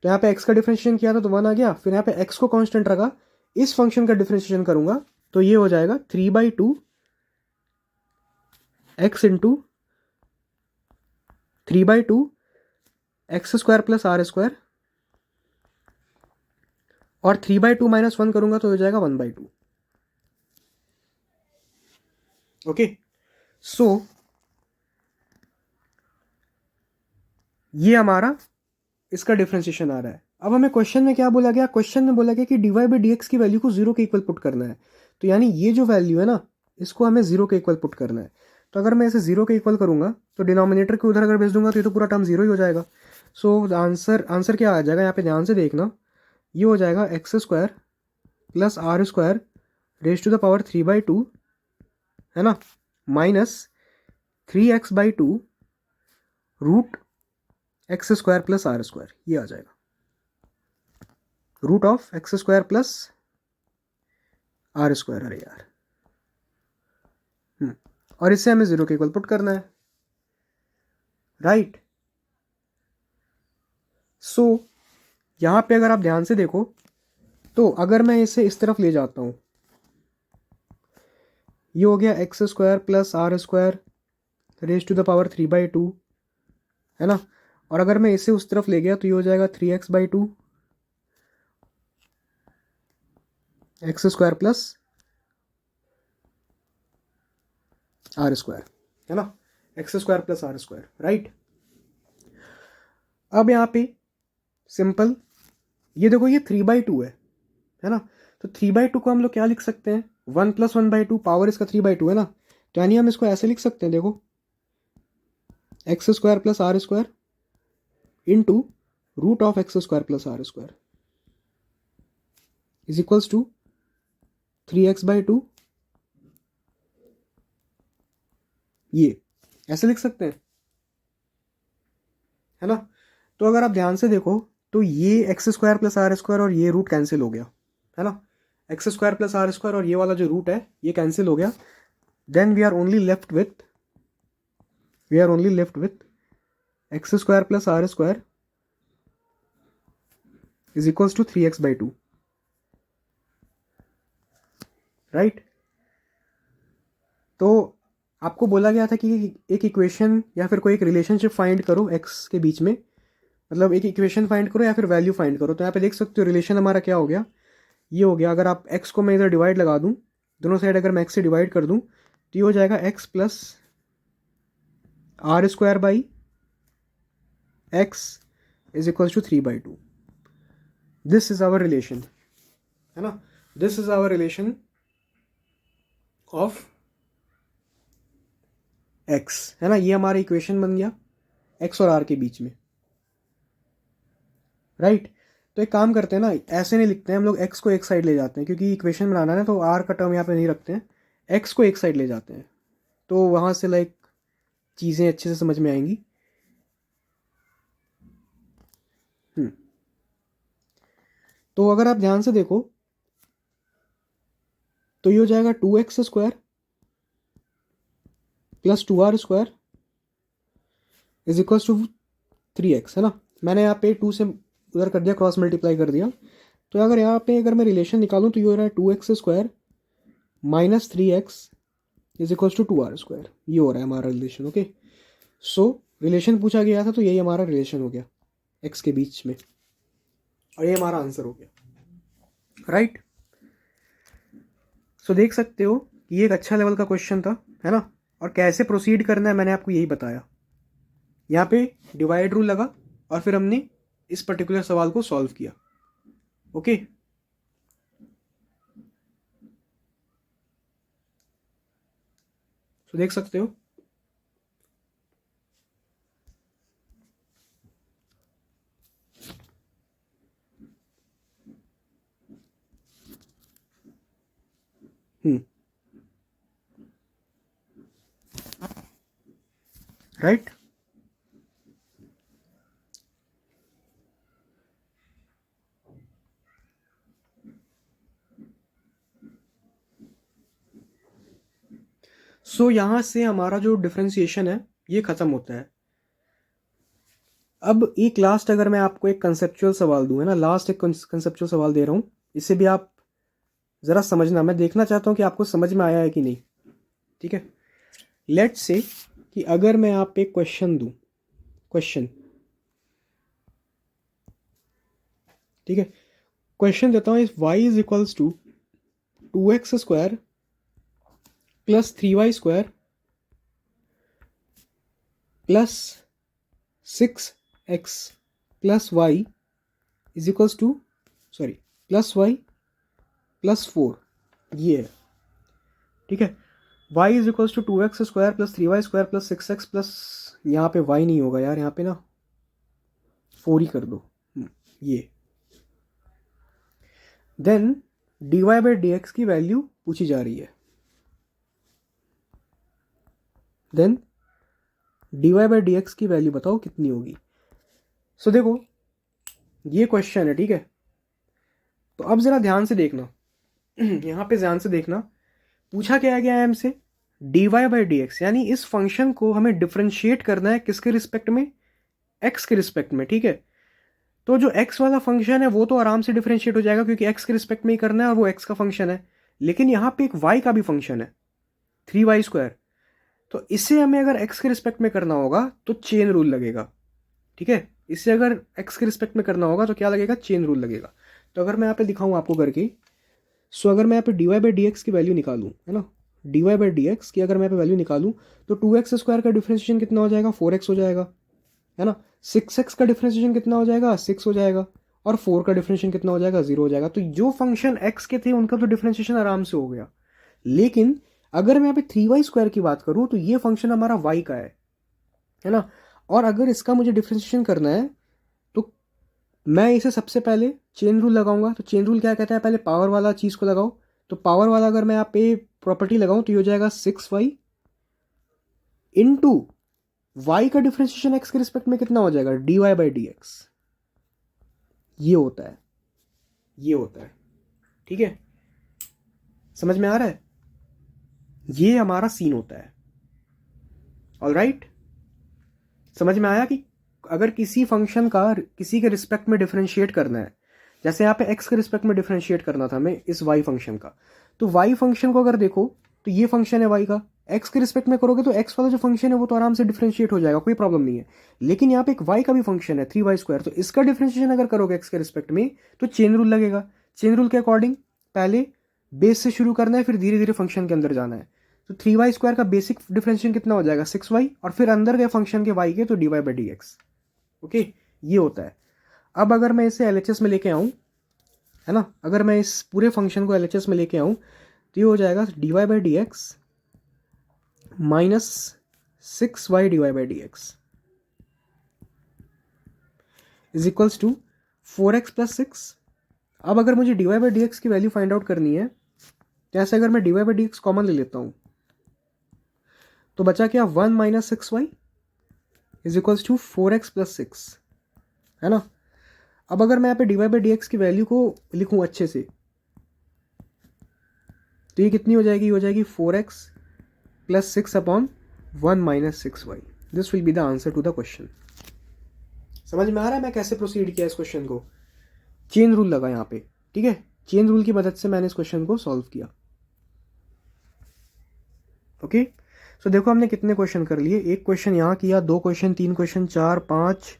तो यहाँ पे x का डिफ्रेंशिएशन किया था तो 1 आ गया, फिर यहाँ पे x को कांस्टेंट रखा, इस फंक्शन का डिफ्रेंशिएशन करूंगा तो ये हो जाएगा 3/2 x into 3/2 x square plus r square, और 3/2 माइनस 1 करूंगा तो हो जाएगा 1/2। ओके, सो ये हमारा इसका डिफ्रेंशिएशन आ रहा है। अब हमें क्वेश्चन में क्या बोला गया, क्वेश्चन में बोला गया कि dy बाई डी एक्स की वैल्यू को 0 के इक्वल पुट करना है। तो यानी ये जो वैल्यू है ना, इसको हमें 0 के इक्वल पुट करना है। तो अगर मैं इसे 0 के इक्वल करूंगा तो डिनोमिनेटर के उधर अगर भेज दूंगा तो ये तो पूरा टर्म 0 ही हो जाएगा। सो आंसर क्या आ जाएगा, यहाँ पे ध्यान से देखना, ये हो जाएगा x square plus r square raise to the power 3/2, है ना, minus 3x/2 root x square plus r square, ये आ जाएगा root of x square plus r square. अरे यार, और इससे हमें 0 के इक्वल पुट करना है, राइट। सो यहां पे अगर आप ध्यान से देखो तो अगर मैं इसे इस तरफ ले जाता हूं, ये हो गया x square plus r square raise to the power 3/2, है ना, और अगर मैं इसे उस तरफ ले गया तो ये हो जाएगा 3x/2 x square plus r square, है ना, x square plus r square, right. अब यहाँ पे सिंपल ये देखो, ये 3/2 है ना, तो 3/2 को हम लोग क्या लिख सकते हैं, 1 + 1/2, पावर इसका 3/2 है ना, तो यानी हम इसको ऐसे लिख सकते हैं, देखो x square plus r square into root of x square plus r square is equals to 3x/2 ये ऐसे लिख सकते हैं, है ना। तो अगर आप ध्यान से देखो तो ये x square plus r square और ये रूट कैंसिल हो गया, है ना। X square plus r square और ये वाला जो रूट है ये कैंसिल हो गया। Then we are only left with x square plus r square is equals to 3x/2, right. तो आपको बोला गया था कि एक इक्वेशन या फिर कोई एक रिलेशनशिप फाइंड करो एक्स के बीच में, मतलब एक इक्वेशन फाइंड करो या फिर वैल्यू फाइंड करो। तो यहाँ पे देख सकते हो रिलेशन हमारा क्या हो गया, ये हो गया। अगर आप एक्स को मैं इधर डिवाइड लगा दूँ, दोनों साइड अगर मैं एक्स से डिवाइड कर दूँ तो ये हो जाएगा x plus r square by x is equals to 3/2। This is our relation, है ना। This is our relation of x, है ना। ये हमारा इक्वेशन बन गया एक्स और आर के बीच में, राइट। तो एक काम करते हैं ना, ऐसे नहीं लिखते हैं हम लोग, एक्स को एक साइड ले जाते हैं क्योंकि इक्वेशन बनाना है तो आर का टर्म यहाँ पे नहीं रखते हैं, एक्स को एक साइड ले जाते हैं, तो वहाँ से लाइक चीज़ें अच्छे से समझ में आएंगी। तो अगर आप ध्यान से देखो तो ये हो जाएगा 2x² plus 2r² is equals to 3x, है ना। मैंने यहाँ पे 2 से उधर कर दिया, क्रॉस मल्टीप्लाई कर दिया। तो अगर यहाँ पे अगर मैं रिलेशन निकालूँ तो ये हो रहा है 2x² minus 3x is equals to 2r², ये हो रहा है हमारा रिलेशन। ओके, सो रिलेशन पूछा गया था तो यही हमारा रिलेशन हो गया एक्स के बीच में, और ये हमारा आंसर हो गया, राइट। सो देख सकते हो कि ये एक अच्छा लेवल का क्वेश्चन था, है ना। और कैसे प्रोसीड करना है मैंने आपको यही बताया। यहाँ पे डिवाइड रूल लगा और फिर हमने इस पर्टिकुलर सवाल को सॉल्व किया। ओके, तो देख सकते हो राइट। सो यहां से हमारा जो डिफरेंशिएशन है ये खत्म होता है। अब एक लास्ट अगर मैं आपको एक कंसेप्चुअल सवाल दूं, है ना, लास्ट एक कंसेप्चुअल सवाल दे रहा हूं, इससे भी आप जरा समझना, मैं देखना चाहता हूं कि आपको समझ में आया है कि नहीं। ठीक है, लेट्स से कि अगर मैं आप एक क्वेश्चन दूं, क्वेश्चन, ठीक है, क्वेश्चन देता हूं, if y is equals to 2x² plus 3y² plus 6x plus y is equals to plus y plus 4, ये है। ठीक है, y is equals to 2x² plus 3y² plus 6x plus, यहाँ पे y नहीं होगा यार, यहाँ पे ना 4 ही कर दो, ये। देन dy/dx की वैल्यू पूछी जा रही है। देन dy/dx की वैल्यू बताओ कितनी होगी। सो देखो ये क्वेश्चन है, ठीक है। तो अब जरा ध्यान से देखना यहाँ पे ध्यान से देखना, पूछा क्या गया है हमसे, dy/dx, यानी इस फंक्शन को हमें डिफरेंशिएट करना है किसके रिस्पेक्ट में, x के रिस्पेक्ट में। ठीक है, तो जो x वाला फंक्शन है वो तो आराम से डिफरेंशिएट हो जाएगा क्योंकि x के रिस्पेक्ट में ही करना है और वो x का फंक्शन है। लेकिन यहाँ पे एक y का भी फंक्शन है 3y², तो इसे हमें अगर x के रिस्पेक्ट में करना होगा तो चेन रूल लगेगा। ठीक है, इसे अगर x के रिस्पेक्ट में करना होगा तो क्या लगेगा, चेन रूल लगेगा। तो अगर मैं यहाँ पे दिखाऊँ आपको करके, सो अगर मैं यहाँ पे dy/dx की वैल्यू निकालूँ, है ना, dy/dx की अगर मैं यहाँ पे वैल्यू निकालूँ तो 2x² का डिफरेंशिएशन कितना हो जाएगा, 4x हो जाएगा, है ना। 6x का डिफरेंशिएशन कितना हो जाएगा, 6 हो जाएगा, और 4 का डिफरेंशिएशन कितना हो जाएगा, 0 हो जाएगा। तो जो फंक्शन x के थे उनका तो डिफरेंशिएशन आराम से हो गया। लेकिन अगर मैं यहाँ पे 3y² की बात करूँ तो ये फंक्शन हमारा y का है ना, और अगर इसका मुझे डिफरेंशिएशन करना है तो मैं इसे सबसे पहले चेन रूल लगाऊंगा। तो चेन रूल क्या कहता है, पहले पावर वाला चीज़ को लगाओ। तो पावर वाला अगर मैं यहाँ पे प्रॉपर्टी लगाऊं तो ये हो जाएगा 6y इनटू y का डिफरेंशिएशन x के रिस्पेक्ट में कितना हो जाएगा, dy/dx। ये होता है, ये होता है, ठीक है, समझ में आ रहा है? ये हमारा सीन होता है। ऑलराइट, समझ में आया कि अगर किसी फंक्शन का किसी के रिस्पेक्ट में डिफरेंशिएट करना है, जैसे यहाँ पे x के रिस्पेक्ट में डिफरेंशिएट करना था हमें इस y फंक्शन का, तो y फंक्शन को अगर देखो तो ये फंक्शन है y का, x के रिस्पेक्ट में करोगे तो x वाला जो फंक्शन है वो तो आराम से डिफरेंशिएट हो जाएगा, कोई प्रॉब्लम नहीं है। लेकिन यहाँ पे एक y का भी फंक्शन है 3y², तो इसका डिफरेंशिएशन अगर करोगे x के रिस्पेक्ट में तो चेन रूल लगेगा। चेन रूल के अकॉर्डिंग पहले बेस से शुरू करना है, फिर धीरे धीरे फंक्शन के अंदर जाना है। तो 3y² का बेसिक डिफरेंशिएशन कितना हो जाएगा, 6y, और फिर अंदर गए फंक्शन के y के तो dy/dx। ओके, ये होता है। अब अगर मैं इसे LHS में लेके आऊँ, है ना, अगर मैं इस पूरे फंक्शन को LHS में लेके आऊँ तो ये हो जाएगा dy/dx minus 6y dy/dx is equals to 4x plus 6। अब अगर मुझे dy/dx की वैल्यू फाइंड आउट करनी है तो ऐसे अगर मैं dy/dx कॉमन ले लेता हूँ तो बचा क्या, 1 minus 6y is equals to 4x plus 6, है ना। अब अगर मैं यहाँ पे dy/dx की वैल्यू को लिखूँ अच्छे से तो ये कितनी हो जाएगी, हो जाएगी 4x plus 6 upon 1 minus 6y। This will be the answer to the question. समझ में आ रहा है मैं कैसे प्रोसीड किया इस क्वेश्चन को? चेन रूल लगा यहाँ पे, ठीक है, चेन रूल की मदद से मैंने इस क्वेश्चन को सॉल्व किया। ओके, सो देखो हमने कितने क्वेश्चन कर लिए, एक क्वेश्चन यहाँ किया, 2 क्वेश्चन, 3 क्वेश्चन, 4, 5,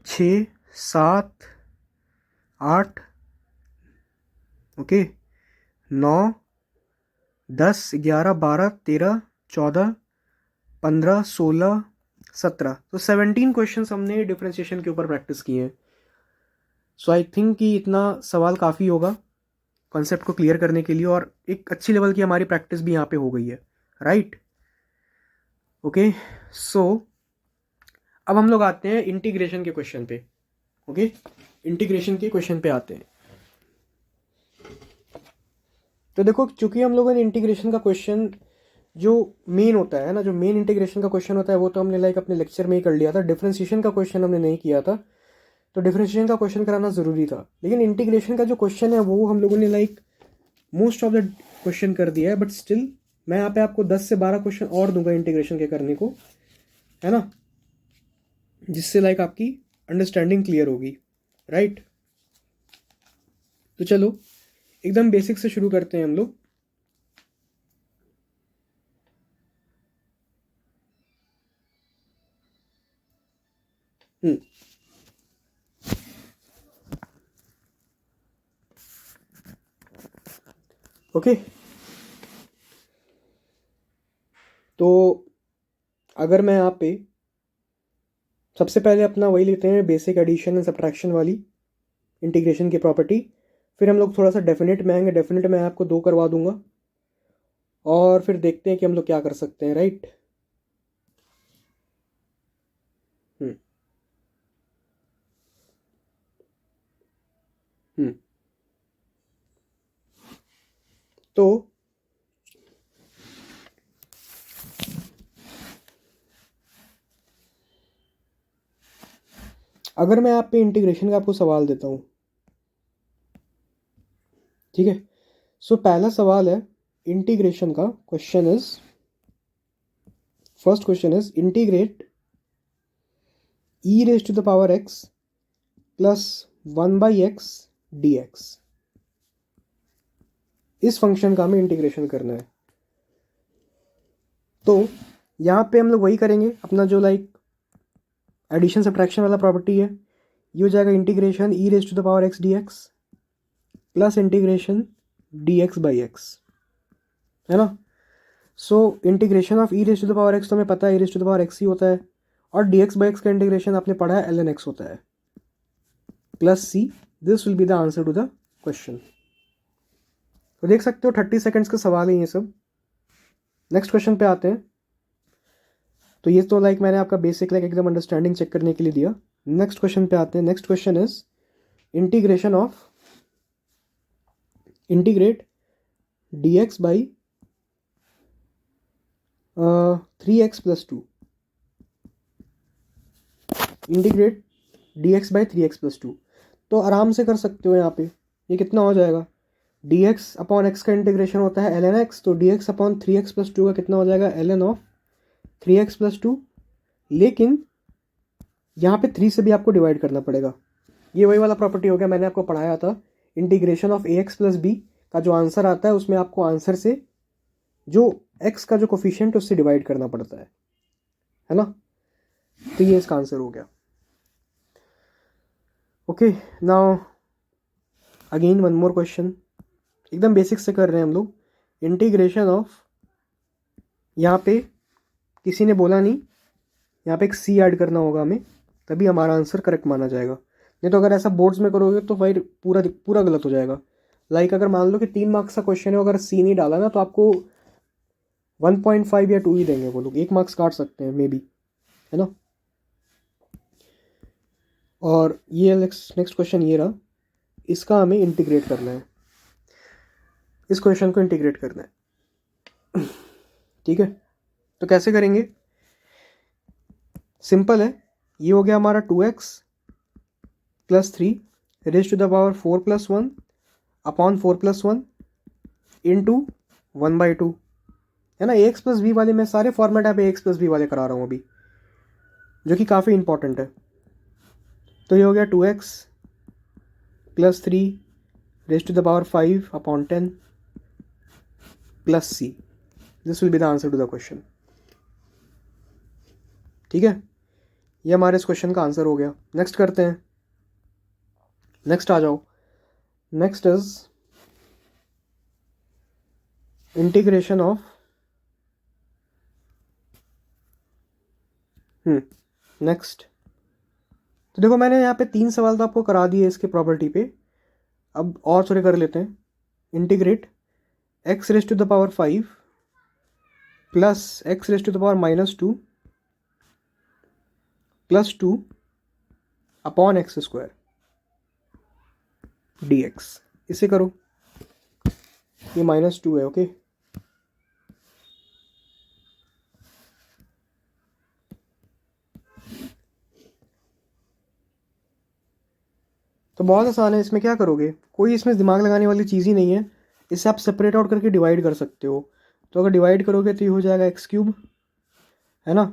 6, 7, 8, ओके, 9, 10, 11, 12, 13, 14, 15, 16, 17, तो 17 क्वेश्चन हमने डिफरेंशिएशन के ऊपर प्रैक्टिस किए हैं। सो आई थिंक कि इतना सवाल काफ़ी होगा कॉन्सेप्ट को क्लियर करने के लिए, और एक अच्छी लेवल की हमारी प्रैक्टिस भी यहाँ पे हो गई है, राइट। ओके, सो अब हम लोग आते हैं इंटीग्रेशन के क्वेश्चन पे। ओके, इंटीग्रेशन के क्वेश्चन पे आते हैं। तो देखो, चूंकि हम लोगों ने इंटीग्रेशन का क्वेश्चन जो मेन होता है ना, जो मेन इंटीग्रेशन का क्वेश्चन होता है वो तो हमने लाइक अपने लेक्चर में ही कर लिया था। डिफरेंशिएशन का क्वेश्चन हमने नहीं किया था, तो डिफरेंशिएशन का क्वेश्चन कराना ज़रूरी था। लेकिन इंटीग्रेशन का जो क्वेश्चन है वो हम लोगों ने like most of the question कर दिया है, बट स्टिल मैं यहाँ पे आपको 10 से 12 क्वेश्चन और दूंगा इंटीग्रेशन के करने को, है ना, जिससे लाइक आपकी अंडरस्टैंडिंग क्लियर होगी, राइट। तो चलो एकदम बेसिक से शुरू करते हैं हम लोग। ओके, तो अगर मैं यहाँ पे सबसे पहले अपना वही लेते हैं, बेसिक एडिशन एंड सब्ट्रैक्शन वाली इंटीग्रेशन की प्रॉपर्टी, फिर हम लोग थोड़ा सा डेफिनेट में आएंगे। डेफिनेट मैं आपको 2 करवा दूंगा और फिर देखते हैं कि हम लोग क्या कर सकते हैं, राइट। तो अगर मैं आप पे इंटीग्रेशन का आपको सवाल देता हूँ, ठीक है, सो पहला सवाल है इंटीग्रेशन का। Question is, first question is integrate e raise to the power x plus 1/x dx। इस फंक्शन का हमें इंटीग्रेशन करना है। तो यहाँ पे हम लोग वही करेंगे अपना जो लाइक एडिशन सब्ट्रैक्शन वाला प्रॉपर्टी है। ये हो जाएगा integration e raise to the power x dx plus integration dx/x, है ना। So integration of e raise to the power x तो हमें पता है e raise to the power x ही होता है, और dx/x का इंटीग्रेशन आपने पढ़ा है ln x होता है, plus c। This will be the answer to the question. तो देख सकते हो 30 सेकेंड्स का सवाल है ये सब। नेक्स्ट क्वेश्चन पे आते हैं। तो ये तो लाइक मैंने आपका बेसिक लाइक एकदम अंडरस्टैंडिंग चेक करने के लिए दिया। नेक्स्ट क्वेश्चन पे आते हैं। Next question is integration of integrate dx by 3x+2 integrate dx/3x+2, तो आराम से कर सकते हो यहाँ पे। ये कितना हो जाएगा, dx/x का इंटीग्रेशन होता है ln x, तो dx/3x+2 का कितना हो जाएगा, ln 3x+2। लेकिन यहाँ पे 3 से भी आपको डिवाइड करना पड़ेगा। ये वही वाला प्रॉपर्टी हो गया, मैंने आपको पढ़ाया था, इंटीग्रेशन ऑफ ax+b का जो आंसर आता है उसमें आपको आंसर से जो x का जो कोफिशिएंट उससे डिवाइड करना पड़ता है ना। तो ये इसका आंसर हो गया। Okay, now again one more question, एकदम बेसिक से कर रहे हैं हम लोग। इंटीग्रेशन ऑफ, यहाँ पे किसी ने बोला नहीं, यहाँ पे एक c ऐड करना होगा हमें, तभी हमारा आंसर करेक्ट माना जाएगा। नहीं तो अगर ऐसा बोर्ड्स में करोगे तो भाई पूरा गलत हो जाएगा। लाइक अगर मान लो कि 3 मार्क्स का क्वेश्चन है, अगर c नहीं डाला ना तो आपको 1.5 या 2 ही देंगे वो लोग, 1 मार्क्स काट सकते हैं मे बी, है ना। और ये नेक्स्ट क्वेश्चन ये रहा, इसका हमें इंटीग्रेट करना है, इस क्वेश्चन को इंटीग्रेट करना है। ठीक है, तो कैसे करेंगे, सिंपल है। ये हो गया हमारा 2x + 3 raise to the power 4+1 upon 4+1 into 1/2, है ना। ax+b वाले मैं सारे फॉर्मेट यहाँ पे ax+b वाले करा रहा हूँ अभी, जो कि काफ़ी इंपॉर्टेंट है। तो ये हो गया 2x + 3 raise to the power 5 upon 10 plus c। This will be the answer to the question. ठीक है, ये हमारे इस क्वेश्चन का आंसर हो गया। नेक्स्ट करते हैं, नेक्स्ट आ जाओ। Next is integration of next. तो देखो मैंने यहाँ पे 3 सवाल तो आपको करा दिए इसके प्रॉपर्टी पे, अब और थोड़े कर लेते हैं। Integrate x raise to the power 5 plus x raise to the power -2 plus 2 upon x² dx। इसे करो, ये -2 है। ओके, तो बहुत आसान है। इसमें क्या करोगे, कोई इसमें दिमाग लगाने वाली चीज़ ही नहीं है। इससे आप सेपरेट आउट करके डिवाइड कर सकते हो। तो अगर डिवाइड करोगे तो ये हो जाएगा x³ है ना,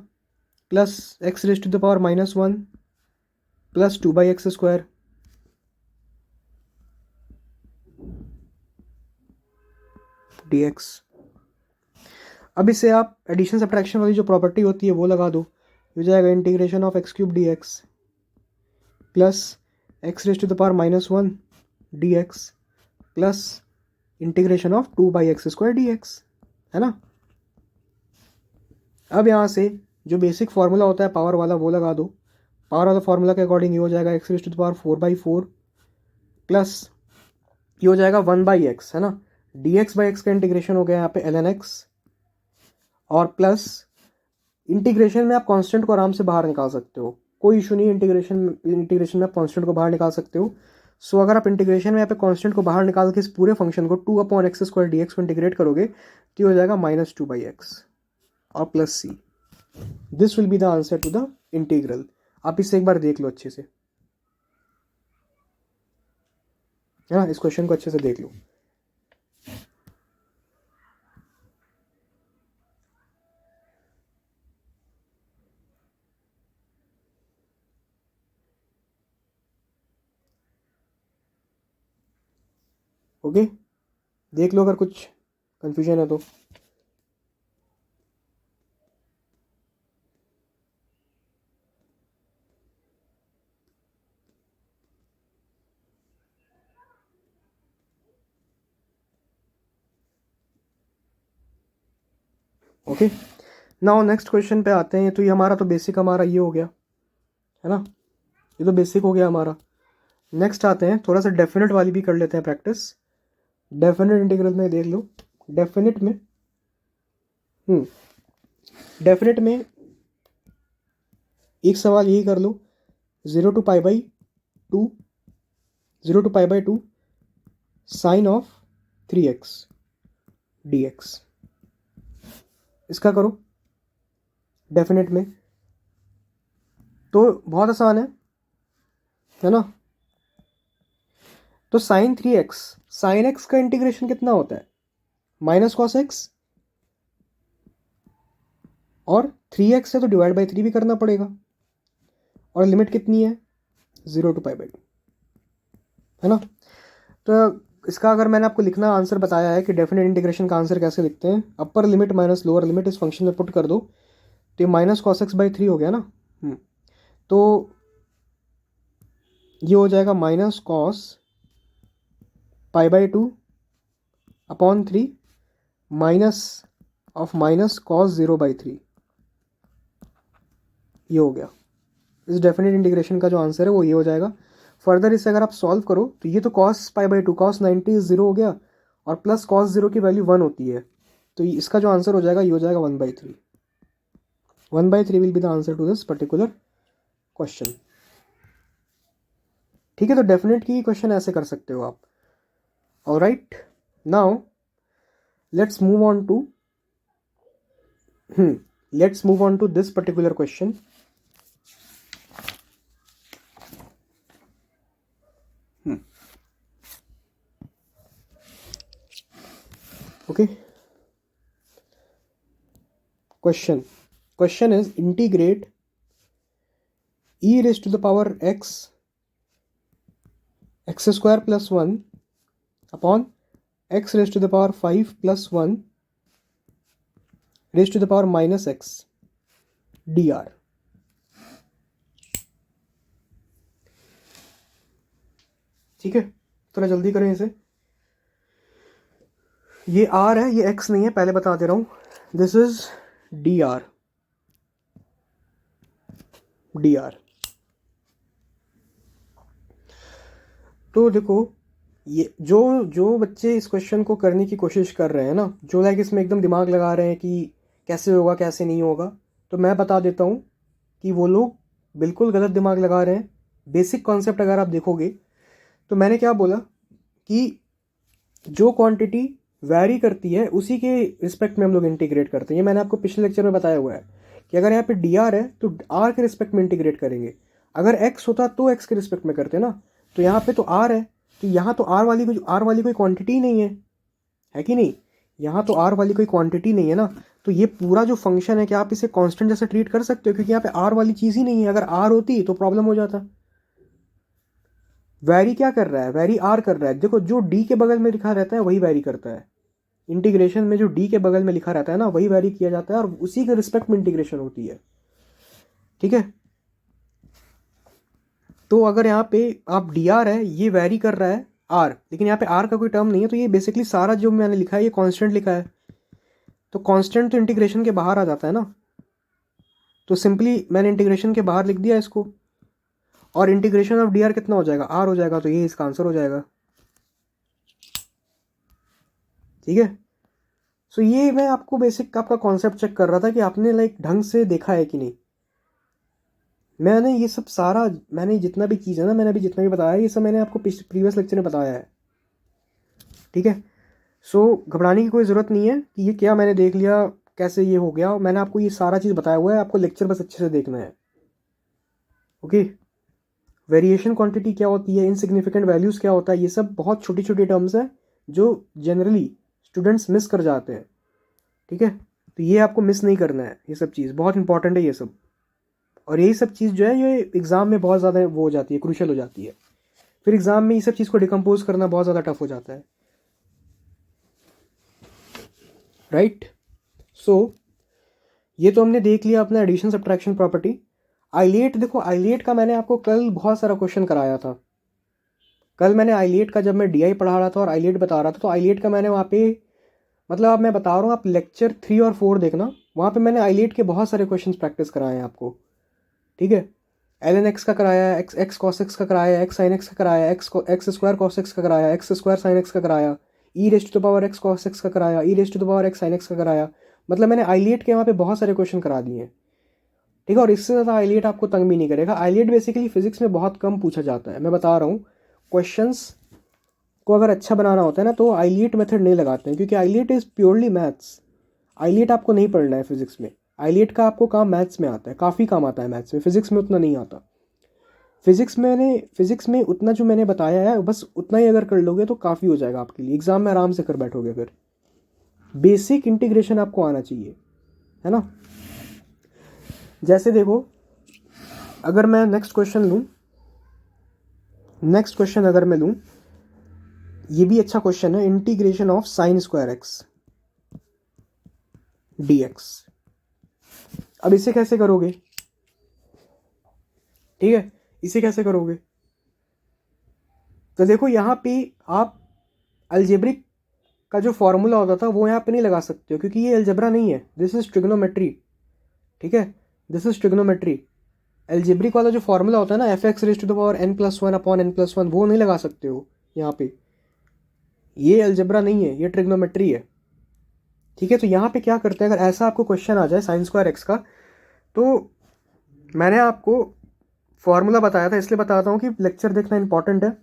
plus x raise to the power -1 plus 2/x² dx। अब इससे आप एडिशन सब्ट्रैक्शन वाली जो प्रॉपर्टी होती है वो लगा दो, हो जाएगा integration of x³ dx plus x raise to the power -1 dx plus integration of 2/x² dx, है ना। अब यहाँ से जो बेसिक फार्मूला होता है पावर वाला वो लगा दो। पावर वाला फार्मूला के अकॉर्डिंग ये हो जाएगा x raise to the power 4/4 plus ये हो जाएगा 1/x, है ना। dx/x का इंटीग्रेशन हो गया यहाँ पे ln x, और प्लस इंटीग्रेशन में आप कांस्टेंट को आराम से बाहर निकाल सकते हो, कोई इशू नहीं। इंटीग्रेशन में आप कांस्टेंट को बाहर निकाल सकते हो। सो अगर आप इंटीग्रेशन में यहाँ पे कांस्टेंट को बाहर निकाल के इस पूरे फंक्शन को 2/x² dx को इंटीग्रेट करोगे तो हो जाएगा -2/x और plus c। This will be the answer to the integral. आप इसे एक बार देख लो अच्छे से, है ना, इस क्वेश्चन को अच्छे से देख लो। ओके, देख लो अगर कुछ कंफ्यूजन है तो। ओके, नाउ नेक्स्ट क्वेश्चन पे आते हैं। तो ये हमारा तो बेसिक हमारा ये हो गया, है ना, ये तो बेसिक हो गया हमारा। नेक्स्ट आते हैं, थोड़ा सा डेफिनेट वाली भी कर लेते हैं प्रैक्टिस। डेफिनेट इंटीग्रल में देख लो, डेफिनेट में डेफिनेट में एक सवाल यही कर लो, 0 to π/2 0 to π/2 sine of 3x dx। इसका करो, डेफिनेट में, तो बहुत आसान है ना। तो साइन 3x, साइन x का इंटीग्रेशन कितना होता है, माइनस कॉस x, और 3x है तो डिवाइड बाई 3 भी करना पड़ेगा, और लिमिट कितनी है 0 to π/2, है ना। तो इसका अगर मैंने आपको लिखना आंसर बताया है कि डेफिनेट इंटीग्रेशन का आंसर कैसे लिखते हैं, upper limit minus lower limit इस फंक्शन में पुट कर दो, तो ये माइनस कॉस एक्स बाई 3 हो गया ना। तो ये हो जाएगा minus cos π/2 upon 3 minus of minus cos 0/3, ये हो गया। इस डेफिनेट इंटीग्रेशन का जो आंसर है वो ये हो जाएगा। फर्दर इसे अगर आप सॉल्व करो तो ये तो कॉस π/2 कॉस 90 0 हो गया, और प्लस कॉस 0 की वैल्यू 1 होती है, तो इसका जो आंसर हो जाएगा ये हो जाएगा 1/3। 1/3 will be the answer to this particular question. ठीक है, तो डेफिनेट की क्वेश्चन ऐसे कर सकते हो आप। Alright, now let's move on to this particular question. Okay, question is integrate e raised to the power x square plus 1 upon x raised to the power 5 plus 1 raised to the power minus x dr। ठीक है, थोड़ा जल्दी करें इसे। ये r है, ये x नहीं है, पहले बता दे रहा हूं। This is dr। तो देखो, ये जो बच्चे इस क्वेश्चन को करने की कोशिश कर रहे हैं ना, जो लाइक इसमें एकदम दिमाग लगा रहे हैं कि कैसे होगा कैसे नहीं होगा, तो मैं बता देता हूँ कि वो लोग बिल्कुल गलत दिमाग लगा रहे हैं। बेसिक कॉन्सेप्ट अगर आप देखोगे तो मैंने क्या बोला कि जो क्वांटिटी वैरी करती है उसी के रिस्पेक्ट में हम लोग इंटीग्रेट करते हैं। ये मैंने आपको पिछले लेक्चर में बताया हुआ है कि अगर यहाँ पे dr है तो r के रिस्पेक्ट में इंटीग्रेट करेंगे, अगर x होता तो x के रिस्पेक्ट में करते ना। तो यहाँ पे तो r है, तो यहाँ तो r वाली कोई क्वांटिटी ही नहीं है कि नहीं, यहाँ तो r वाली कोई क्वांटिटी नहीं है ना। तो ये पूरा जो फंक्शन है, क्या आप इसे कांस्टेंट जैसे ट्रीट कर सकते हो, क्योंकि यहाँ पे r वाली चीज़ ही नहीं है। अगर r होती तो प्रॉब्लम हो जाता। वैरी क्या कर रहा है, वैरी r कर रहा है। देखो, जो d के बगल में लिखा रहता है वही वैरी करता है। इंटीग्रेशन में जो d के बगल में लिखा रहता है ना, वही वैरी किया जाता है, और उसी के रिस्पेक्ट में इंटीग्रेशन होती है। ठीक है, तो अगर यहाँ पे आप dr है, ये वैरी कर रहा है r, लेकिन यहाँ पे r का कोई टर्म नहीं है, तो ये बेसिकली सारा जो मैंने लिखा है ये कांस्टेंट लिखा है। तो कांस्टेंट तो इंटीग्रेशन के बाहर आ जाता है ना, तो सिंपली मैंने इंटीग्रेशन के बाहर लिख दिया इसको, और इंटीग्रेशन ऑफ dr कितना हो जाएगा, r हो जाएगा, तो ये इसका आंसर हो जाएगा। ठीक है, सो ये मैं आपको बेसिक आपका कॉन्सेप्ट चेक कर रहा था कि आपने लाइक ढंग से देखा है कि नहीं। मैंने ये सब सारा, मैंने जितना भी चीज़ है ना, मैंने अभी जितना भी बताया ये सब मैंने आपको प्रीवियस लेक्चर में बताया है। ठीक है, सो घबराने की कोई ज़रूरत नहीं है कि ये क्या मैंने देख लिया कैसे ये हो गया। मैंने आपको ये सारा चीज़ बताया हुआ है, आपको लेक्चर बस अच्छे से देखना है। ओके, वेरिएशन क्वांटिटी क्या होती है, इनसिग्निफिकेंट वैल्यूज़ क्या होता है, ये सब बहुत छोटी छोटी टर्म्स हैं जो जनरली स्टूडेंट्स मिस कर जाते हैं। ठीक है, तो ये आपको मिस नहीं करना है, ये सब चीज़ बहुत इंपॉर्टेंट है ये सब। और यही सब चीज़ जो है ये एग्ज़ाम में बहुत ज़्यादा वो हो जाती है, क्रूशल हो जाती है। फिर एग्ज़ाम में ये सब चीज़ को डिकम्पोज करना बहुत ज़्यादा टफ हो जाता है। राइट, सो ये तो हमने देख लिया अपना एडिशन सब्ट्रैक्शन प्रॉपर्टी। आइलेट, देखो आइलेट का मैंने आपको कल बहुत सारा क्वेश्चन कराया था। कल मैंने आइलेट का, जब मैं DI पढ़ा रहा था और आइलेट बता रहा था, तो आइलेट का मैंने वहाँ पे, मतलब अब मैं बता रहा हूँ, आप लेक्चर 3 और 4 देखना, वहाँ पे मैंने आइलेट के बहुत सारे क्वेश्चंस प्रैक्टिस कराए हैं आपको। ठीक है, ln x का कराया है, x cos x का कराया है, x sin x का कराया है, x स्क्वायर cos x का कराया, x स्क्वायर sin x का कराया, e raise to the power x cos x का कराया, e raise to the power x sin x का कराया। मतलब मैंने आइलेट के वहाँ पे बहुत सारे क्वेश्चन करा दिए हैं। ठीक है, और इससे ज़्यादा आइलेट आपको तंग भी नहीं करेगा। आइलेट बेसिकली फिजिक्स में बहुत कम पूछा जाता है, मैं बता रहा हूँ। क्वेश्चंस को अगर अच्छा बनाना होता है ना, तो आइलेट मेथड नहीं लगाते हैं, क्योंकि ILATE is purely maths. ILATE आपको नहीं पढ़ना है फिजिक्स में, आइलेट का आपको काम मैथ्स में आता है, काफ़ी काम आता है मैथ्स में, फिजिक्स में उतना नहीं आता। फिजिक्स में उतना जो मैंने बताया है बस उतना ही अगर कर लोगे तो काफ़ी हो जाएगा आपके लिए, एग्जाम में आराम से कर बैठोगे। फिर बेसिक इंटीग्रेशन आपको आना चाहिए, है ना। जैसे देखो, अगर मैं नेक्स्ट क्वेश्चन अगर मैं लूँ, ये भी अच्छा क्वेश्चन है, integration of sine square x dx। अब इसे कैसे करोगे, ठीक है, इसे कैसे करोगे? तो देखो यहाँ पे आप अलजेब्रिक का जो फॉर्मूला होता था वो यहाँ पे नहीं लगा सकते हो, क्योंकि ये अलजेब्रा नहीं है, दिस इज ट्रिग्नोमेट्री, ठीक है, दिस इज ट्रिग्नोमेट्री। अलजेब्रिक वाला जो फॉर्मूला होता है ना, fx⁻n+1/n+1, वो नहीं लगा सकते हो यहाँ पे, ये अलजेब्रा नहीं है, ये ट्रिग्नोमेट्री है, ठीक है। तो यहाँ पे क्या करते हैं, अगर ऐसा आपको क्वेश्चन आ जाए साइन स्क्वायर एक्स का, तो मैंने आपको फॉर्मूला बताया था, इसलिए बताता हूँ कि लेक्चर देखना इंपॉर्टेंट है।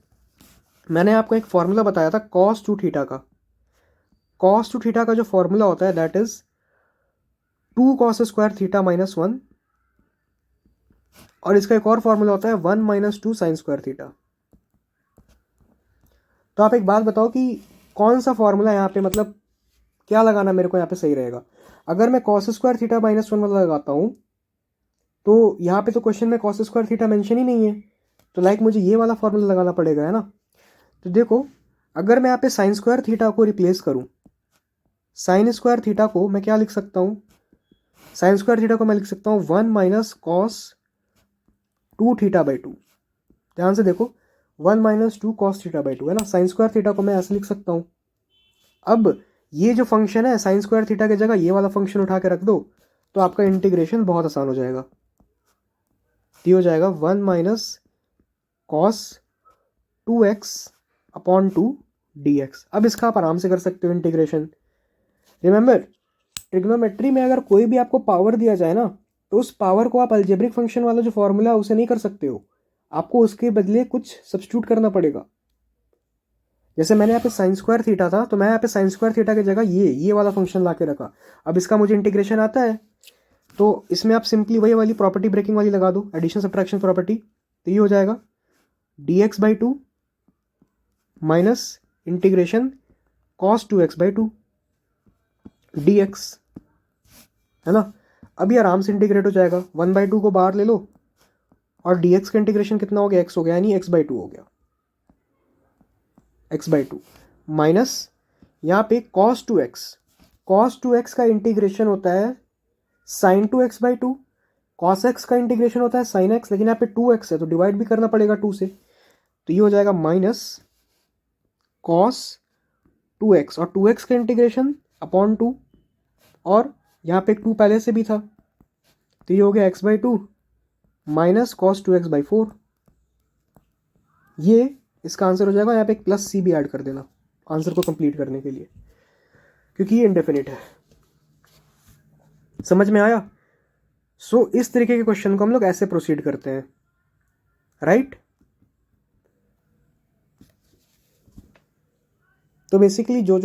मैंने आपको एक फॉर्मूला बताया था cos 2 थीटा का। cos 2 थीटा का जो फॉर्मूला होता है that is 2 cos square theta -1, और इसका एक और फॉर्मूला होता है 1 - 2 साइन स्क्वायर थीटा। तो आप एक बात बताओ कि कौन सा फॉर्मूला यहाँ पे, मतलब क्या लगाना मेरे को यहाँ पे सही रहेगा? अगर मैं cos स्क्वायर थीटा -1 वाला लगाता हूँ तो यहाँ पे तो क्वेश्चन में cos स्क्वायर थीटा मेंशन ही नहीं है, तो मुझे ये वाला फॉर्मूला लगाना पड़ेगा, है ना। तो देखो, अगर मैं यहाँ पे साइन स्क्वायर थीटा को रिप्लेस करूँ, साइन स्क्वायर थीटा को मैं क्या लिख सकता हूँ, साइन स्क्वायर थीटा को मैं लिख सकता हूँ 1 - cos 2 θ/2। ध्यान से देखो, 1 - 2 cos θ/2 है ना। साइन स्क्वायर थीटा को मैं ऐसे लिख सकता हूँ। अब ये जो फंक्शन है, साइन स्क्वायर थीटा की जगह ये वाला फंक्शन उठा के रख दो, तो आपका इंटीग्रेशन बहुत आसान हो जाएगा। ये हो जाएगा 1 - cos 2x/2 dx। अब इसका आप आराम से कर सकते हो इंटीग्रेशन। रिमेंबर, ट्रिग्नोमेट्री में अगर कोई भी आपको पावर दिया जाए ना, तो उस पावर को आप अलजेब्रिक फंक्शन वाला जो फॉर्मूला है उसे नहीं कर सकते हो, आपको उसके बदले कुछ सब्स्टिट्यूट करना पड़ेगा। जैसे मैंने यहाँ पे साइन स्क्वायर थीटा था, तो मैं यहाँ पे साइन स्क्वायर थीटा की जगह ये वाला फंक्शन ला के रखा। अब इसका मुझे इंटीग्रेशन आता है, तो इसमें आप सिंपली वही वाली प्रॉपर्टी ब्रेकिंग वाली लगा दो, एडिशन सब्ट्रैक्शन प्रॉपर्टी। तो ये हो जाएगा dx/2 minus integration cos 2x/2 dx, है ना। अभी आराम से इंटीग्रेट हो जाएगा, 1/2 को बाहर ले लो, और dx का इंटीग्रेशन कितना हो गया, x हो गया, यानी x/2 हो गया, x/2 माइनस यहाँ पे cos 2x का इंटीग्रेशन होता है sin 2x/2, cos x का इंटीग्रेशन होता है sin x, लेकिन यहाँ पे 2x है तो डिवाइड भी करना पड़ेगा 2 से, तो ये हो जाएगा माइनस cos 2x, और 2x का इंटीग्रेशन अपॉन 2, और यहाँ पे 2 पहले से भी था, तो ये हो गया x/2 माइनस cos 2x/4। ये इसका आंसर हो जाएगा। यहाँ पे एक प्लस सी भी ऐड कर देना आंसर को कंप्लीट करने के लिए, क्योंकि ये इंडेफिनिट है। समझ में आया? सो इस तरीके के क्वेश्चन को हम लोग ऐसे प्रोसीड करते हैं, राइट। तो बेसिकली जो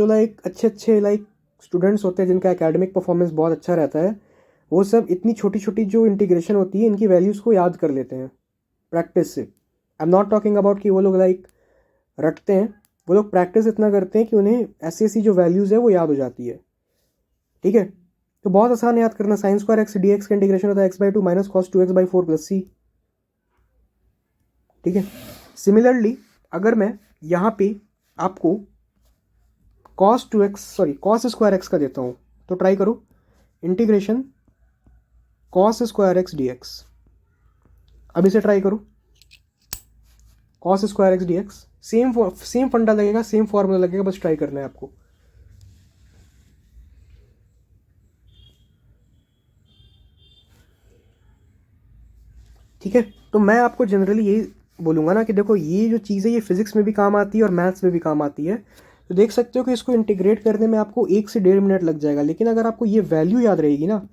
अच्छे स्टूडेंट्स होते हैं जिनका एकेडमिक परफॉर्मेंस बहुत अच्छा रहता है, वो सब इतनी छोटी छोटी जो इंटीग्रेशन होती है इनकी वैल्यूज़ को याद कर लेते हैं प्रैक्टिस से। I am not talking about कि वो लोग रटते हैं, वो लोग प्रैक्टिस इतना करते हैं कि उन्हें ऐसी ऐसी जो वैल्यूज़ है वो याद हो जाती है, ठीक है। तो बहुत आसान याद करना, साइन स्क्वायर एक्स dx का इंटीग्रेशन होता है x/2 minus cos 2x/4 plus c, ठीक है। सिमिलरली अगर मैं यहाँ पे आपको cos स्क्वायर एक्स का देता हूँ, तो ट्राई करो integration cos square x dx। अब इसे ट्राई करो, cos square x dx, same फंडा लगेगा, सेम फॉर्मूला लगेगा, बस ट्राई करना है आपको। ठीक है, तो मैं आपको जनरली यही बोलूँगा ना कि देखो ये जो चीज़ है ये फिजिक्स में भी काम आती है और मैथ्स में भी काम आती है। तो देख सकते हो कि इसको इंटीग्रेट करने में आपको 1 से 1.5 मिनट लग जाएगा, लेकिन अगर आपको ये वैल्यू याद रहेगी ना,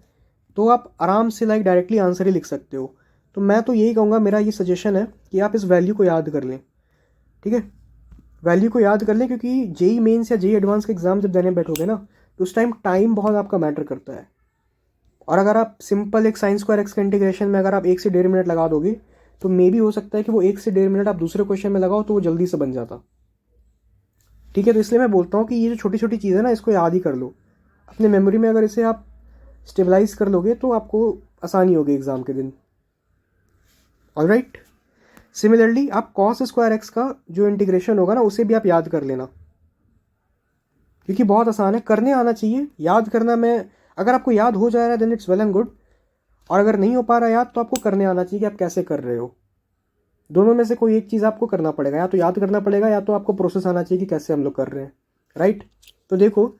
तो आप आराम से डायरेक्टली आंसर ही लिख सकते हो। तो मैं तो यही कहूँगा, मेरा ये सजेशन है कि आप इस वैल्यू को याद कर लें, ठीक है, वैल्यू को याद कर लें, क्योंकि जेई मेंस या जेई एडवांस का एग्ज़ाम जब देने बैठोगे ना, तो उस टाइम बहुत आपका मैटर करता है। और अगर आप सिंपल एक साइन स्क्वायर एक्स का इंटीग्रेशन में अगर आप 1 से 1.5 मिनट लगा दोगे तो मे भी हो सकता है कि वो 1 से 1.5 मिनट आप दूसरे क्वेश्चन में लगाओ तो वो जल्दी से बन जाता। ठीक है, तो इसलिए मैं बोलता हूँ कि ये जो छोटी छोटी चीज़ है ना, इसको याद ही कर लो अपने मेमोरी में। अगर इसे आप स्टेबलाइज कर लोगे तो आपको आसानी होगी एग्ज़ाम के दिन। ऑलराइट, सिमिलरली आप कॉस स्क्वायर एक्स का जो इंटीग्रेशन होगा ना उसे भी आप याद कर लेना, क्योंकि बहुत आसान है, करने आना चाहिए। याद करना में अगर आपको याद हो जा रहा है then it's well and good, और अगर नहीं हो पा रहा याद तो आपको करने आना चाहिए कि आप कैसे कर रहे हो। दोनों में से कोई एक चीज़ आपको करना पड़ेगा, या तो याद करना पड़ेगा या तो आपको प्रोसेस आना चाहिए कि कैसे हम लोग कर रहे हैं। राइट, तो देखो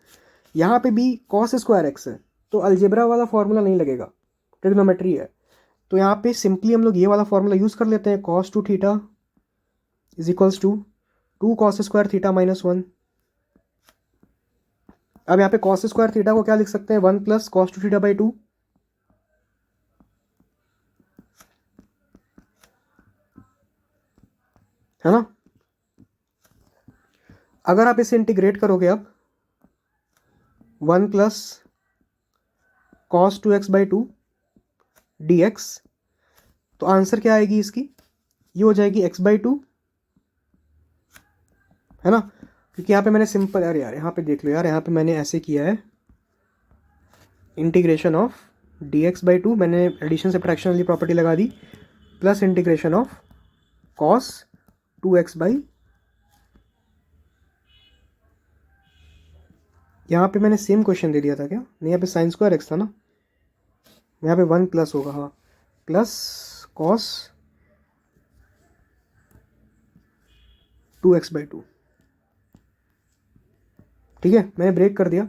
यहाँ पे भी कॉस स्क्वायर एक्स है तो अलजेब्रा वाला फॉर्मूला नहीं लगेगा, ट्रिग्नोमेट्री है। तो यहाँ पे सिंपली हम लोग ये वाला फॉर्मूला यूज़ कर लेते हैं, cos 2 theta is equals to 2 cos square theta minus 1। अब यहाँ पे कॉस स्क्वायर थीटा को क्या लिख सकते हैं, 1 प्लस कॉस 2 थीटा बाई 2, है ना। अगर आप इसे इंटीग्रेट करोगे अब 1 plus cos 2x by 2 dx, तो आंसर क्या आएगी इसकी, ये हो जाएगी x बाई 2, है ना। क्योंकि यहाँ पे मैंने सिंपल, अरे यार यहाँ पे देख लो यार, यहाँ पे मैंने ऐसे किया है इंटीग्रेशन ऑफ dx बाई 2, मैंने एडिशन सब्ट्रैक्शन वाली प्रॉपर्टी लगा दी, plus integration of cos 2x by, यहाँ पे मैंने सेम क्वेश्चन दे दिया था क्या, नहीं यहाँ पे साइन स्क्वायर एक्स था ना, यहाँ पे 1 प्लस होगा, हाँ, प्लस कॉस 2x बाई 2। ठीक है, मैंने ब्रेक कर दिया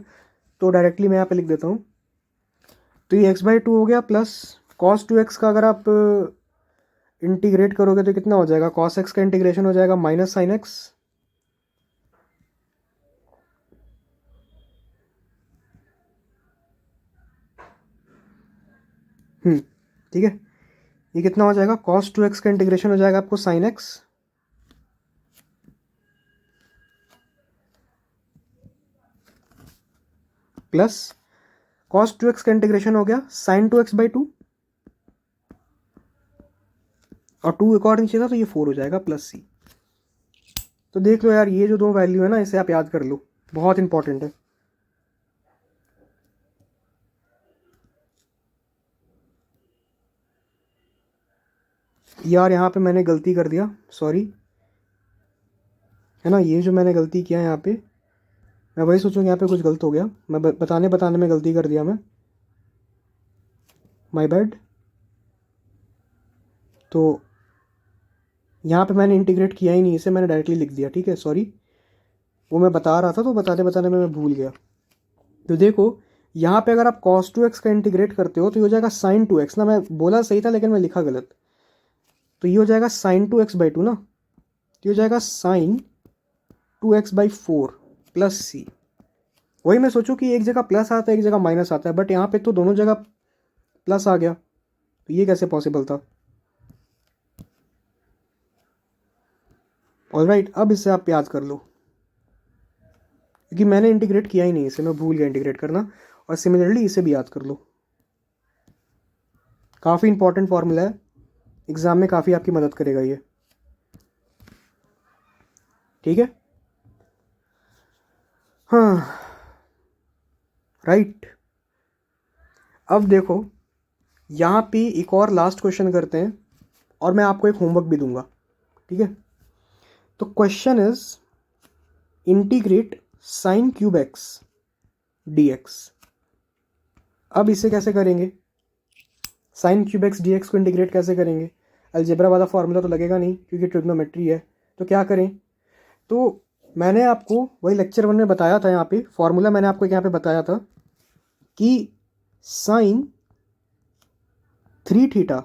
तो डायरेक्टली मैं यहाँ पे लिख देता हूँ। तो ये x बाई 2 हो गया, प्लस कॉस 2x का अगर आप इंटीग्रेट करोगे तो कितना हो जाएगा, कॉस x का इंटीग्रेशन हो जाएगा माइनस साइन x, ठीक है। ये कितना हो जाएगा, कॉस 2x का इंटीग्रेशन हो जाएगा आपको sign x, plus cos 2x का इंटीग्रेशन हो गया साइन 2x बाई 2, और 2 एक और नीचे था तो ये 4 हो जाएगा प्लस c। तो देख लो यार, ये जो दो वैल्यू है ना इसे आप याद कर लो, बहुत इंपॉर्टेंट है। यार यहाँ पे मैंने गलती कर दिया, सॉरी, है ना, ये जो मैंने गलती किया यहाँ पे, मैं वही सोचूँ यहाँ पे कुछ गलत हो गया, मैं बताने में गलती कर दिया मैं, माय बैड। तो यहाँ पे मैंने इंटीग्रेट किया ही नहीं, इसे मैंने डायरेक्टली लिख दिया, ठीक है, सॉरी, वो मैं बता रहा था तो बताने में मैं भूल गया। तो देखो यहाँ पे अगर आप cos 2x का इंटीग्रेट करते हो तो ये हो जाएगा sin 2x ना, मैं बोला सही था लेकिन मैं लिखा गलत, तो ये हो जाएगा sin 2x बाई 2 ना, तो ये हो जाएगा sin 2x by 4 plus c। वही मैं सोचूं कि एक जगह प्लस आता है एक जगह माइनस आता है, बट यहाँ पे तो दोनों जगह प्लस आ गया, तो ये कैसे पॉसिबल था। ऑलराइट, अब इसे आप याद कर लो, क्योंकि मैंने इंटीग्रेट किया ही नहीं इसे, मैं भूल गया इंटीग्रेट करना। और सिमिलरली इसे भी याद कर लो, काफ़ी इंपॉर्टेंट फॉर्मूला है, एग्जाम में काफ़ी आपकी मदद करेगा ये, ठीक है। हाँ, राइट, अब देखो यहाँ पे एक और लास्ट क्वेश्चन करते हैं और मैं आपको एक होमवर्क भी दूंगा, ठीक है। तो question is integrate sign cube x dx। अब इसे कैसे करेंगे, साइन क्यूब एक्स dx को इंटीग्रेट कैसे करेंगे, अलजेब्रा वाला फॉर्मूला तो लगेगा नहीं क्योंकि ट्रिग्नोमेट्री है, तो क्या करें। तो मैंने आपको वही लेक्चर 1 में बताया था, यहाँ पे फॉर्मूला मैंने आपको यहाँ पे बताया था कि साइन 3 थीटा,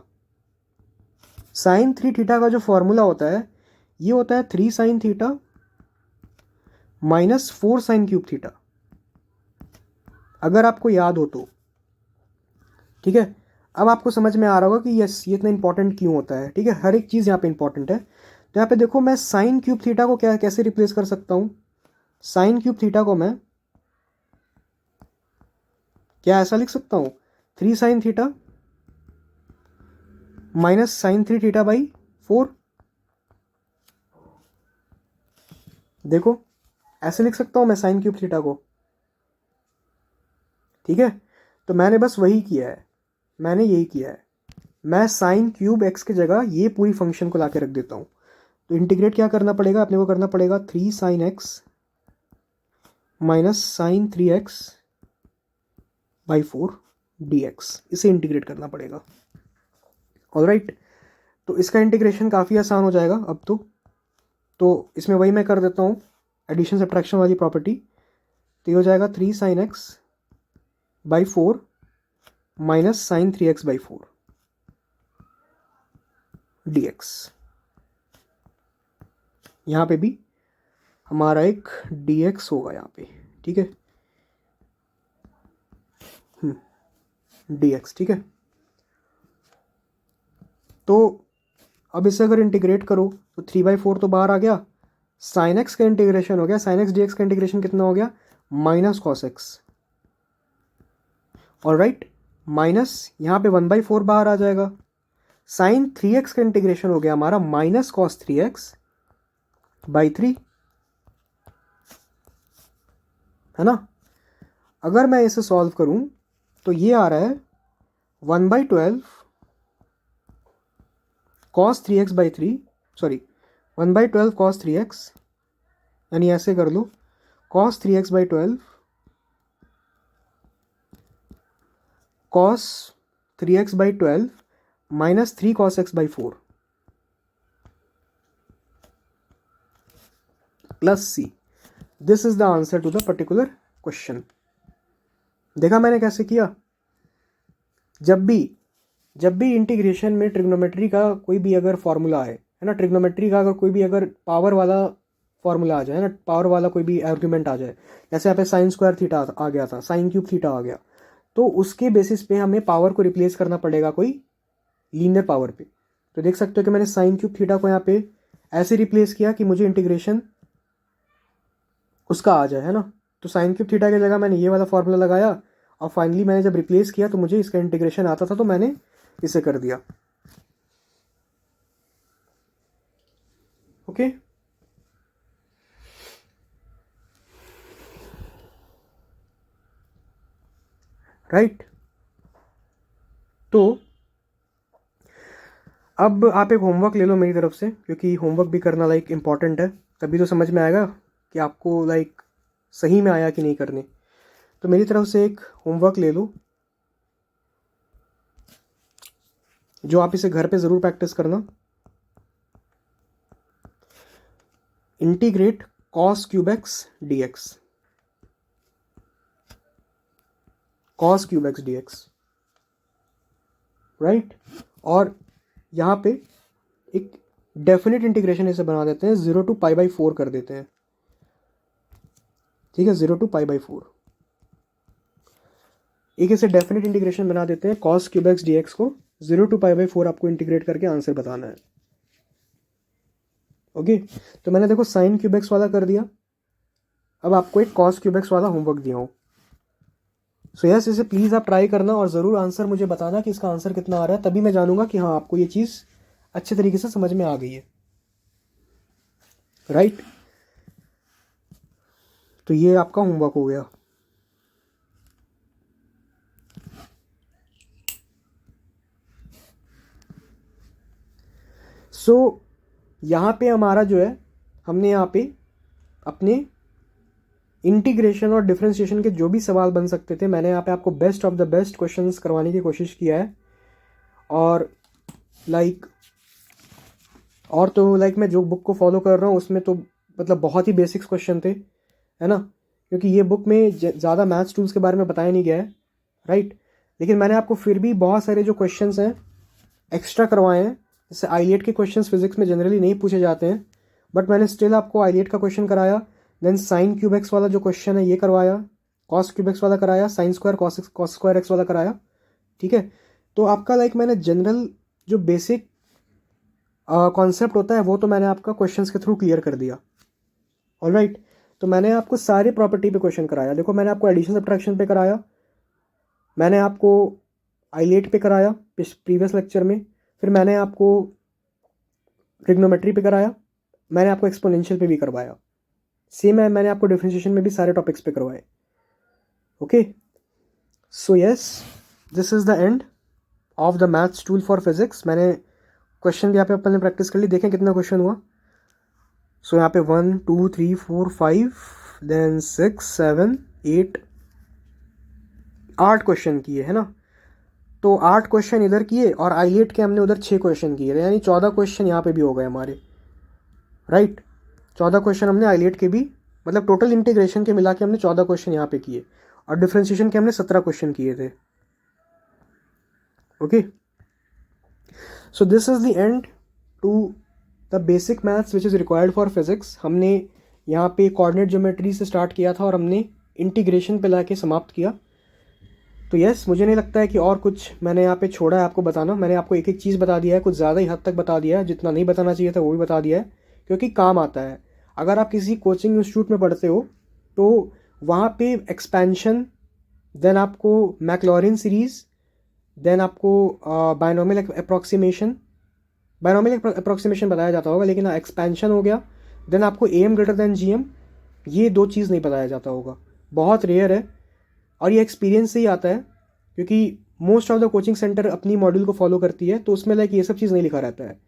साइन 3 थीटा का जो फॉर्मूला होता है ये होता है 3 sine theta minus 4 sine cube theta, अगर आपको याद हो तो, ठीक है। अब आपको समझ में आ रहा होगा कि यस ये इतना इंपॉर्टेंट क्यों होता है, ठीक है, हर एक चीज़ यहाँ पे इंपॉर्टेंट है। तो यहाँ पे देखो मैं साइन क्यूब थीटा को क्या कैसे रिप्लेस कर सकता हूँ, साइन क्यूब थीटा को मैं क्या ऐसा लिख सकता हूँ 3 sine theta minus sine 3 theta by 4। देखो ऐसे लिख सकता हूँ मैं साइन क्यूब थीटा को, ठीक है। तो मैंने बस वही किया है, मैंने यही किया है, मैं साइन क्यूब एक्स की जगह ये पूरी फंक्शन को लाके रख देता हूँ। तो इंटीग्रेट क्या करना पड़ेगा अपने को, करना पड़ेगा 3 sine x minus sine 3x by 4 dx, इसे इंटीग्रेट करना पड़ेगा। ऑलराइट, तो इसका इंटीग्रेशन काफ़ी आसान हो जाएगा अब तो इसमें वही मैं कर देता हूँ, एडिशन सब्ट्रैक्शन वाली प्रॉपर्टी। तो ये हो जाएगा 3 sine x by 4 minus sine 3x by 4 dx। यहाँ पे भी हमारा एक dx होगा यहाँ पे, ठीक है, dx, ठीक है। तो अब इसे अगर इंटीग्रेट करो तो 3/4 तो बाहर आ गया, साइन एक्स का इंटीग्रेशन हो गया, साइन एक्स dx का इंटीग्रेशन कितना हो गया, minus cos x. Alright, minus यहाँ पे 1/4 बाहर आ जाएगा, साइन 3x का इंटीग्रेशन हो गया हमारा माइनस कॉस 3x बाई 3, है ना। अगर मैं इसे सॉल्व करूं तो ये आ रहा है 1/12 cos 3x by 3, sorry 1/12 cos 3x, यानी ऐसे कर लो cos 3x by 12 cos 3x by 12 minus 3 cos x by 4 plus c। This is the answer to the particular question. देखा मैंने कैसे किया। जब भी इंटीग्रेशन में ट्रिग्नोमेट्री का कोई भी अगर फॉर्मूला है ना, ट्रिग्नोमेट्री का अगर कोई भी अगर पावर वाला फॉर्मूला आ जाए ना, पावर वाला कोई भी आर्ग्यूमेंट आ जाए, जैसे यहाँ पे साइन स्क्वायर थीटा आ गया था, साइन क्यूब थीटा आ गया, तो उसके बेसिस पे हमें पावर को रिप्लेस करना पड़ेगा कोई लीनियर पावर पे। तो देख सकते हो कि मैंने साइन क्यूब थीटा को यहाँ पे ऐसे रिप्लेस किया कि मुझे इंटीग्रेशन उसका आ जाए, है ना। तो साइन क्यूब थीटा की जगह मैंने ये वाला फॉर्मूला लगाया और फाइनली मैंने जब रिप्लेस किया तो मुझे इसका इंटीग्रेशन आता था, तो मैंने इसे कर दिया। Okay, right. तो अब आप एक होमवर्क ले लो मेरी तरफ से, क्योंकि होमवर्क भी करना लाइक इम्पॉर्टेंट है, तभी तो समझ में आएगा कि आपको लाइक सही में आया कि नहीं करने। तो मेरी तरफ से एक होमवर्क ले लो, जो आप इसे घर पे ज़रूर प्रैक्टिस करना। Integrate cos cube x D x, cos cube x D x, right. और यहाँ पे एक डेफिनेट इंटीग्रेशन इसे बना देते हैं, 0 to π/4 कर देते हैं, ठीक है, 0 to π/4। एक इसे डेफिनेट इंटीग्रेशन बना देते हैं, cos cube x D x को 0 to π/4 आपको इंटीग्रेट करके आंसर बताना है। ओके, तो मैंने देखो साइन क्यूब एक्स वाला कर दिया, अब आपको एक कॉस क्यूब एक्स वाला होमवर्क दिया हूँ। सो यस, इसे प्लीज़ आप ट्राई करना और ज़रूर आंसर मुझे बताना कि इसका आंसर कितना आ रहा है, तभी मैं जानूंगा कि हाँ आपको ये चीज़ अच्छे तरीके से समझ में आ गई है, राइट। तो ये आपका होमवर्क हो गया। सो यहाँ पे हमारा जो है, हमने यहाँ पे अपने इंटीग्रेशन और डिफरेंशिएशन के जो भी सवाल बन सकते थे, मैंने यहाँ पे आपको best of the best questions करवाने की कोशिश किया है। और मैं जो बुक को फॉलो कर रहा हूँ उसमें तो मतलब बहुत ही बेसिक्स क्वेश्चन थे, है ना, क्योंकि ये बुक में ज़्यादा मैथ्स टूल्स के बारे में बताया नहीं गया है, राइट। लेकिन मैंने आपको फिर भी बहुत सारे जो क्वेश्चंस हैं एक्स्ट्रा करवाए हैं। जैसे आईलेट के क्वेश्चंस फिजिक्स में जनरली नहीं पूछे जाते हैं, बट मैंने स्टिल आपको आईलेट का क्वेश्चन कराया, देन साइन क्यूब एक्स वाला जो क्वेश्चन है ये करवाया, कॉस क्यूब एक्स वाला कराया, sine square cos square x वाला कराया, ठीक है। तो आपका मैंने जनरल जो बेसिक कॉन्सेप्ट होता है वो तो मैंने आपका क्वेश्चंस के थ्रू क्लियर कर दिया। ऑलराइट, तो मैंने आपको सारे प्रॉपर्टी पे क्वेश्चन कराया। देखो मैंने आपको एडिशन सब्ट्रैक्शन पे कराया, मैंने आपको आइलेट पे कराया प्रीवियस लेक्चर में, फिर मैंने आपको ट्रिग्नोमेट्री पे कराया, मैंने आपको एक्सपोनेंशियल पे भी करवाया, सेम है मैंने आपको डिफरेंशिएशन में भी सारे टॉपिक्स पे करवाए। Okay, so yes, this is the end of the maths tool for physics. मैंने क्वेश्चन भी यहाँ पे अपन ने प्रैक्टिस कर ली, देखें कितना क्वेश्चन हुआ। सो यहाँ पे 1 2 3 4 5 देन 6 7 8 8 क्वेश्चन किए है ना। तो 8 क्वेश्चन इधर किए और आइलेट के हमने उधर 6 क्वेश्चन किए थे, यानी 14 क्वेश्चन यहाँ पे भी हो गए हमारे, राइट। 14 क्वेश्चन हमने आइलेट के भी, मतलब टोटल इंटीग्रेशन के मिला के हमने 14 क्वेश्चन यहाँ पे किए, और डिफ्रेंशिएशन के हमने 17 क्वेश्चन किए थे। Okay, so this is the end to the basic maths which is required for physics. हमने यहाँ पे कोऑर्डिनेट ज्योमेट्री से स्टार्ट किया था और हमने इंटीग्रेशन पे लाके समाप्त किया। तो यस, मुझे नहीं लगता है कि और कुछ मैंने यहाँ पे छोड़ा है आपको बताना। मैंने आपको एक एक चीज़ बता दिया है, कुछ ज़्यादा ही हद तक बता दिया है, जितना नहीं बताना चाहिए था वो भी बता दिया है, क्योंकि काम आता है। अगर आप किसी कोचिंग इंस्टीट्यूट में पढ़ते हो तो वहाँ पे एक्सपेंशन, देन आपको मैक्लॉरिन सीरीज़, देन आपको बायनोमियल अप्रॉक्सीमेशन बताया जाता होगा, लेकिन एक्सपेंशन हो गया, देन आपको AM ग्रेटर देन GM, ये 2 चीज़ नहीं बताया जाता होगा, बहुत रेयर है। और ये एक्सपीरियंस से ही आता है, क्योंकि most of the coaching centre अपनी मॉड्यूल को फॉलो करती है, तो उसमें लाइक ये सब चीज़ नहीं लिखा रहता है।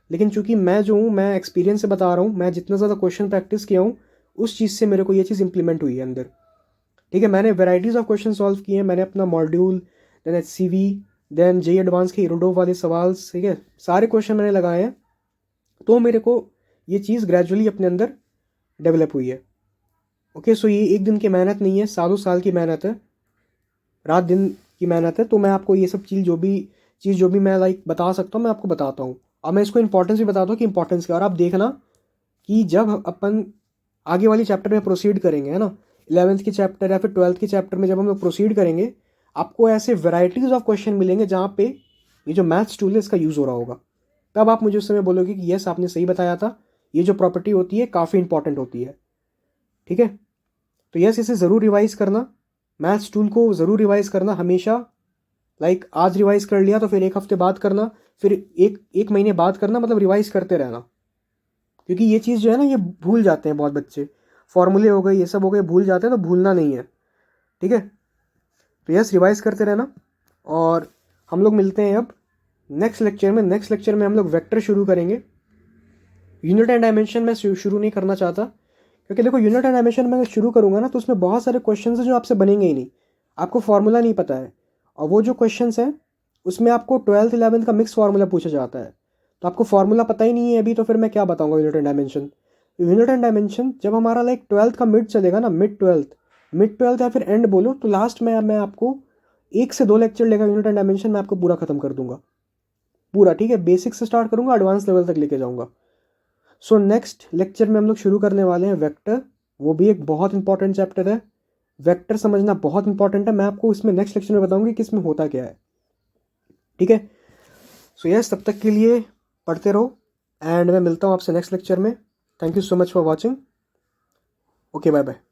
लेकिन चूंकि मैं जो हूँ, मैं एक्सपीरियंस से बता रहा हूँ, मैं जितना ज़्यादा क्वेश्चन प्रैक्टिस किया हूँ उस चीज़ से मेरे को ये चीज़ इंप्लीमेंट हुई है अंदर। ठीक है, मैंने वेराइटीज़ ऑफ क्वेश्चन सॉल्व किए हैं, मैंने अपना module, then HCV, then JEE advance के इरोडोव वाले सवाल, ठीक है, सारे क्वेश्चन मैंने लगाए हैं, तो मेरे को ये चीज़ ग्रेजुअली अपने अंदर डेवलप हुई है। ओके, सो ये एक दिन की मेहनत नहीं है, सालों साल की मेहनत है, रात दिन की मेहनत है। तो मैं आपको ये सब चीज़ जो भी मैं लाइक बता सकता हूँ मैं आपको बताता हूँ, और मैं इसको इंपॉर्टेंस भी बताता हूँ कि इंपॉर्टेंस क्या। और आप देखना कि जब अपन आगे वाली चैप्टर में प्रोसीड करेंगे, है ना, 11th के चैप्टर या फिर 12th के चैप्टर में जब हम लोग प्रोसीड करेंगे, आपको ऐसे वेराइटीज़ ऑफ क्वेश्चन मिलेंगे जहाँ पे ये जो मैथ्स टूल है इसका यूज़ हो रहा होगा। तब आप मुझे उस समय बोलोगे कि यस आपने सही बताया था, ये जो प्रॉपर्टी होती है काफ़ी इंपॉर्टेंट होती है। ठीक है, तो यस, इसे ज़रूर रिवाइज़ करना, मैथ्स टूल को ज़रूर रिवाइज़ करना हमेशा। लाइक आज रिवाइज़ कर लिया तो फिर एक हफ्ते बाद करना, फिर एक महीने बाद करना, मतलब रिवाइज़ करते रहना, क्योंकि ये चीज़ जो है ना ये भूल जाते हैं बहुत बच्चे, फॉर्मूले हो गए ये सब हो गए भूल जाते हैं, तो भूलना नहीं है। ठीक है, तो यस, रिवाइज़ करते रहना। और हम लोग मिलते हैं अब नेक्स्ट लेक्चर में। नेक्स्ट लेक्चर में हम लोग वेक्टर शुरू करेंगे। यूनिट एंड डायमेंशन में शुरू नहीं करना चाहता, क्योंकि देखो यूनिट एंड डायमेंशन में अगर शुरू करूँगा ना तो उसमें बहुत सारे क्वेश्चन हैं जो आपसे बनेंगे ही नहीं, आपको फार्मूला नहीं पता है, और वो जो क्वेश्चन हैं उसमें आपको 12th 11th का मिक्स फार्मूला पूछा जाता है, तो आपको फार्मूला पता ही नहीं है अभी, तो फिर मैं क्या बताऊँगा unit and dimension. Unit and dimension जब हमारा लाइक 12th का मिड चलेगा ना, मिड ट्वेल्थ या फिर एंड बोलो, तो लास्ट में मैं आपको 1 से 2 लेक्चर लेगा यूनिट एंड डायमेंशन, मैं आपको पूरा खत्म कर दूंगा पूरा। ठीक है, बेसिक से स्टार्ट करूंगा, एडवांस लेवल तक लेके जाऊंगा। सो नेक्स्ट लेक्चर में हम लोग शुरू करने वाले हैं वेक्टर, वो भी एक बहुत इंपॉर्टेंट चैप्टर है। वेक्टर समझना बहुत इंपॉर्टेंट है, मैं आपको इसमें नेक्स्ट लेक्चर में बताऊंगी कि इसमें होता क्या है। ठीक है, सो यस, तब तक के लिए पढ़ते रहो, एंड मैं मिलता हूँ आपसे नेक्स्ट लेक्चर में। Thank you so much for watching. Okay, bye bye.